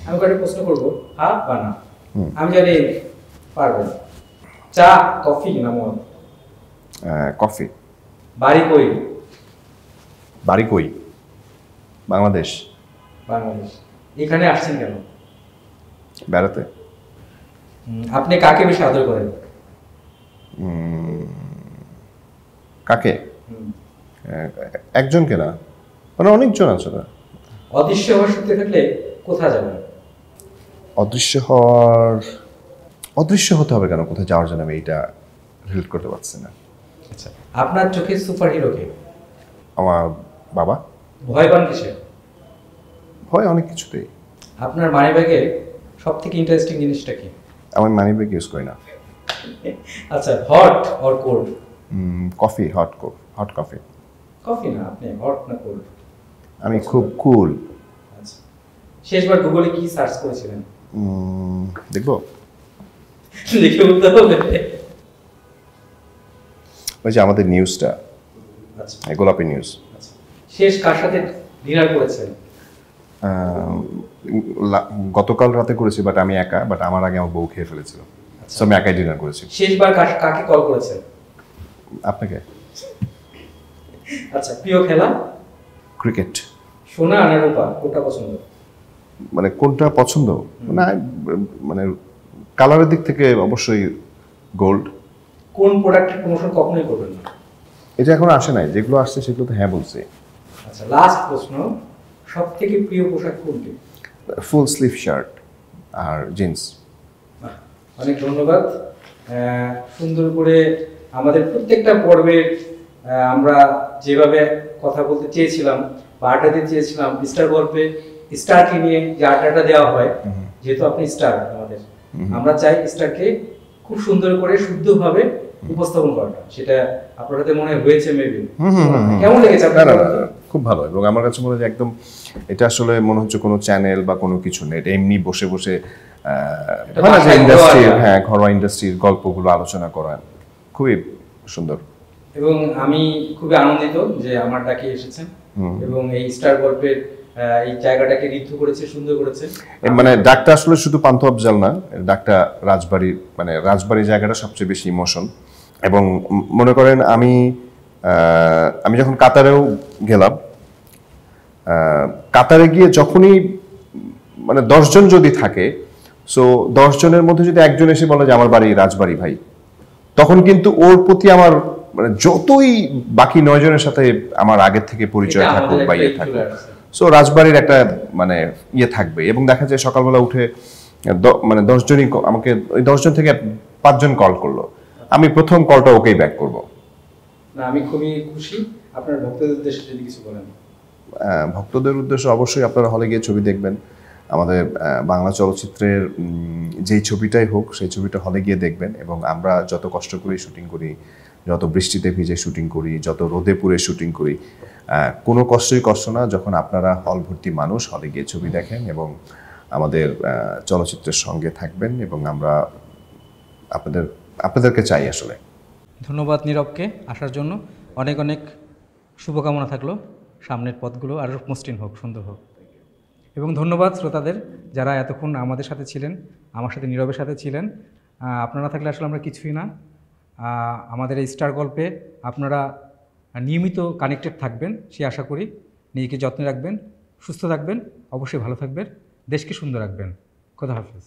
Speaker 1: আমি একটা প্রশ্ন করব, হ্যাঁ বা না। আমি জানি পারবেন। চা, কফি না মদ?
Speaker 2: কফি।
Speaker 1: বাড়ি কই?
Speaker 2: বাড়ি কই? বাংলাদেশ।
Speaker 1: বাংলাদেশ। এখানে আসছেন কেন?
Speaker 2: বেড়াতে।
Speaker 1: আপনি কাকে বেশি আদর করেন?
Speaker 2: কাকে? একজনকে না, মানে অনেকজন আছে না।
Speaker 1: অদৃশ্য হওয়ার সত্যি থাকলে কোথায় যাবেন?
Speaker 2: অদৃশ্য হতে হবে কেন? কোথায় যাওয়ার জন্য আমি এইটা রিলেট করতে পারছি না।
Speaker 1: আচ্ছা, আপনার চোখে সুপার হিরো কে?
Speaker 2: আমার বাবা।
Speaker 1: ভয় পান কিসে?
Speaker 2: ভয় অনেক কিছুতেই।
Speaker 1: আপনার মানি ব্যাগে সব থেকে ইন্টারেস্টিং জিনিসটা কি?
Speaker 2: আমি মানি ব্যাগ ইউজ করি না।
Speaker 1: আচ্ছা, hot or cold?
Speaker 2: Coffee, hot coffee.
Speaker 1: Coffee না, আপনি হট না কোল্ড?
Speaker 2: আমি খুব কুল।
Speaker 1: আচ্ছা, শেষবার গুগলে কি সার্চ করেছিলেন?
Speaker 2: দেখবো,
Speaker 1: দেখে বলতে হবে।
Speaker 2: ওই যে আমাদের নিউজটা।
Speaker 1: আচ্ছা,
Speaker 2: গোলাপি নিউজ।
Speaker 1: আচ্ছা, শেষ কার সাথে ডিনার করেছেন?
Speaker 2: গতকাল রাতে করেছি, বাট আমি একা, বাট আমার আগে আমার বউ খেয়ে ফেলেছিল, সো আমি একাই ডিনার করেছি।
Speaker 1: শেষবার কাকে কল করেছেন?
Speaker 2: আপনাকে।
Speaker 1: আচ্ছা, প্রিয় খেলা?
Speaker 2: ক্রিকেট।
Speaker 1: সোনা না রূপা, কোনটা পছন্দ?
Speaker 2: মানে কোনটা পছন্দ? না, মানে কালারের দিক থেকে অবশ্যই গোল্ড।
Speaker 1: কোন প্রোডাক্টের প্রমোশন কখনোই করবেন না?
Speaker 2: এটা এখন আসে নাই, যেগুলো আসছে সেগুলো তো হ্যাঁ বলছি।
Speaker 1: আচ্ছা, লাস্ট প্রশ্ন, সবথেকে প্রিয় পোশাক কোনটি?
Speaker 2: ফুল স্লিভ শার্ট আর জিন্স।
Speaker 1: অনেক ধন্যবাদ। সুন্দর করে আমাদের প্রত্যেকটা পর্বের আমরা যেভাবে কথা বলতে চেয়েছিলাম বা আড্ডা দিতে চেয়েছিলাম, স্টার গল্পে স্টারকে নিয়ে যে আড্ডাটা দেওয়া হয়, যেহেতু আপনি স্টার আমাদের, আমরা চাই স্টারকে খুব সুন্দর করে শুদ্ধভাবে উপস্থাপন করাটা। সেটা আপনাদের মনে হয়েছে মেবি, কেমন লেগেছে আপনার?
Speaker 2: খুব ভালো, এবং আমার কাছে মনে হয় একদম এটা আসলে মনে হচ্ছে কোনো চ্যানেল বা কোনো কিছু নেই, এটা এমনি বসে বসে ইন্ডাস্ট্রির, হ্যাঁ ঘরোয়া ইন্ডাস্ট্রির গল্পগুলো আলোচনা করা খুবই সুন্দর।
Speaker 1: এবং আমি খুবই আনন্দিত যে আমার ডাকে এসেছেন এবং এই স্টার গল্পের এই জায়গাটাকে ঋদ্ধ করেছে, সুন্দর করেছে।
Speaker 2: মানে ডাকটা আসলে শুধু পান্থ আফজাল না, ডাকটা রাজবাড়ি, মানে রাজবাড়ি জায়গাটা সবচেয়ে বেশি ইমোশন। এবং মনে করেন আমি যখন কাতারেও গেলাম, কাতারে গিয়ে যখনই মানে 10 জন যদি থাকে, সো 10 জনের মধ্যে যদি একজন এসে বলে যে আমার বাড়ি রাজবাড়ি ভাই, তখন কিন্তু ওর প্রতি আমার মানে যতই বাকি 9 জনের সাথে আমার আগের থেকে পরিচয় থাকুক বা ইয়ে থাকুক, সো রাজবাড়ির একটা মানে ইয়ে থাকবে। এবং দেখা যায় সকালবেলা উঠে মানে 10 জনই আমাকে, ওই 10 জন থেকে 5 জন কল করলো, আমি প্রথম কলটা ওকেই ব্যাক করব।
Speaker 1: না, আমি খুবই খুশি। আপনার ভক্তদের উদ্দেশ্যে যদি কিছু বলেন।
Speaker 2: ভক্তদের উদ্দেশ্যে অবশ্যই আপনারা হলে গিয়ে ছবি দেখবেন। আমাদের বাংলা চলচ্চিত্রের যেই ছবিটাই হোক, সেই ছবিটা হলে গিয়ে দেখবেন। এবং আমরা যত কষ্ট করে শুটিং করি, যত বৃষ্টিতে ভিজে শুটিং করি, যত রোদে পুড়ে শুটিং করি, কোনো কষ্টই কষ্ট না যখন আপনারা হল ভর্তি মানুষ হলে গিয়ে ছবি দেখেন এবং আমাদের চলচ্চিত্রের সঙ্গে থাকবেন। এবং আমরা আপনাদেরকে চাই আসলে।
Speaker 1: ধন্যবাদ নীরবকে আসার জন্য। অনেক অনেক শুভকামনা থাকলো, সামনের পথগুলো আরও মসৃণ হোক, সুন্দর হোক। এবং ধন্যবাদ শ্রোতাদের যারা এতক্ষণ আমাদের সাথে ছিলেন, আমার সাথে নীরবের সাথে ছিলেন। আপনারা থাকলে আসলে আমরা কিছুই না। আমাদের এই স্টার গল্পে আপনারা নিয়মিত কানেক্টেড থাকবেন সেই আশা করি। নিজেকে যত্নে রাখবেন, সুস্থ থাকবেন, অবশ্যই ভালো থাকবেন, দেশকে সুন্দর রাখবেন। খোদা হাফেজ।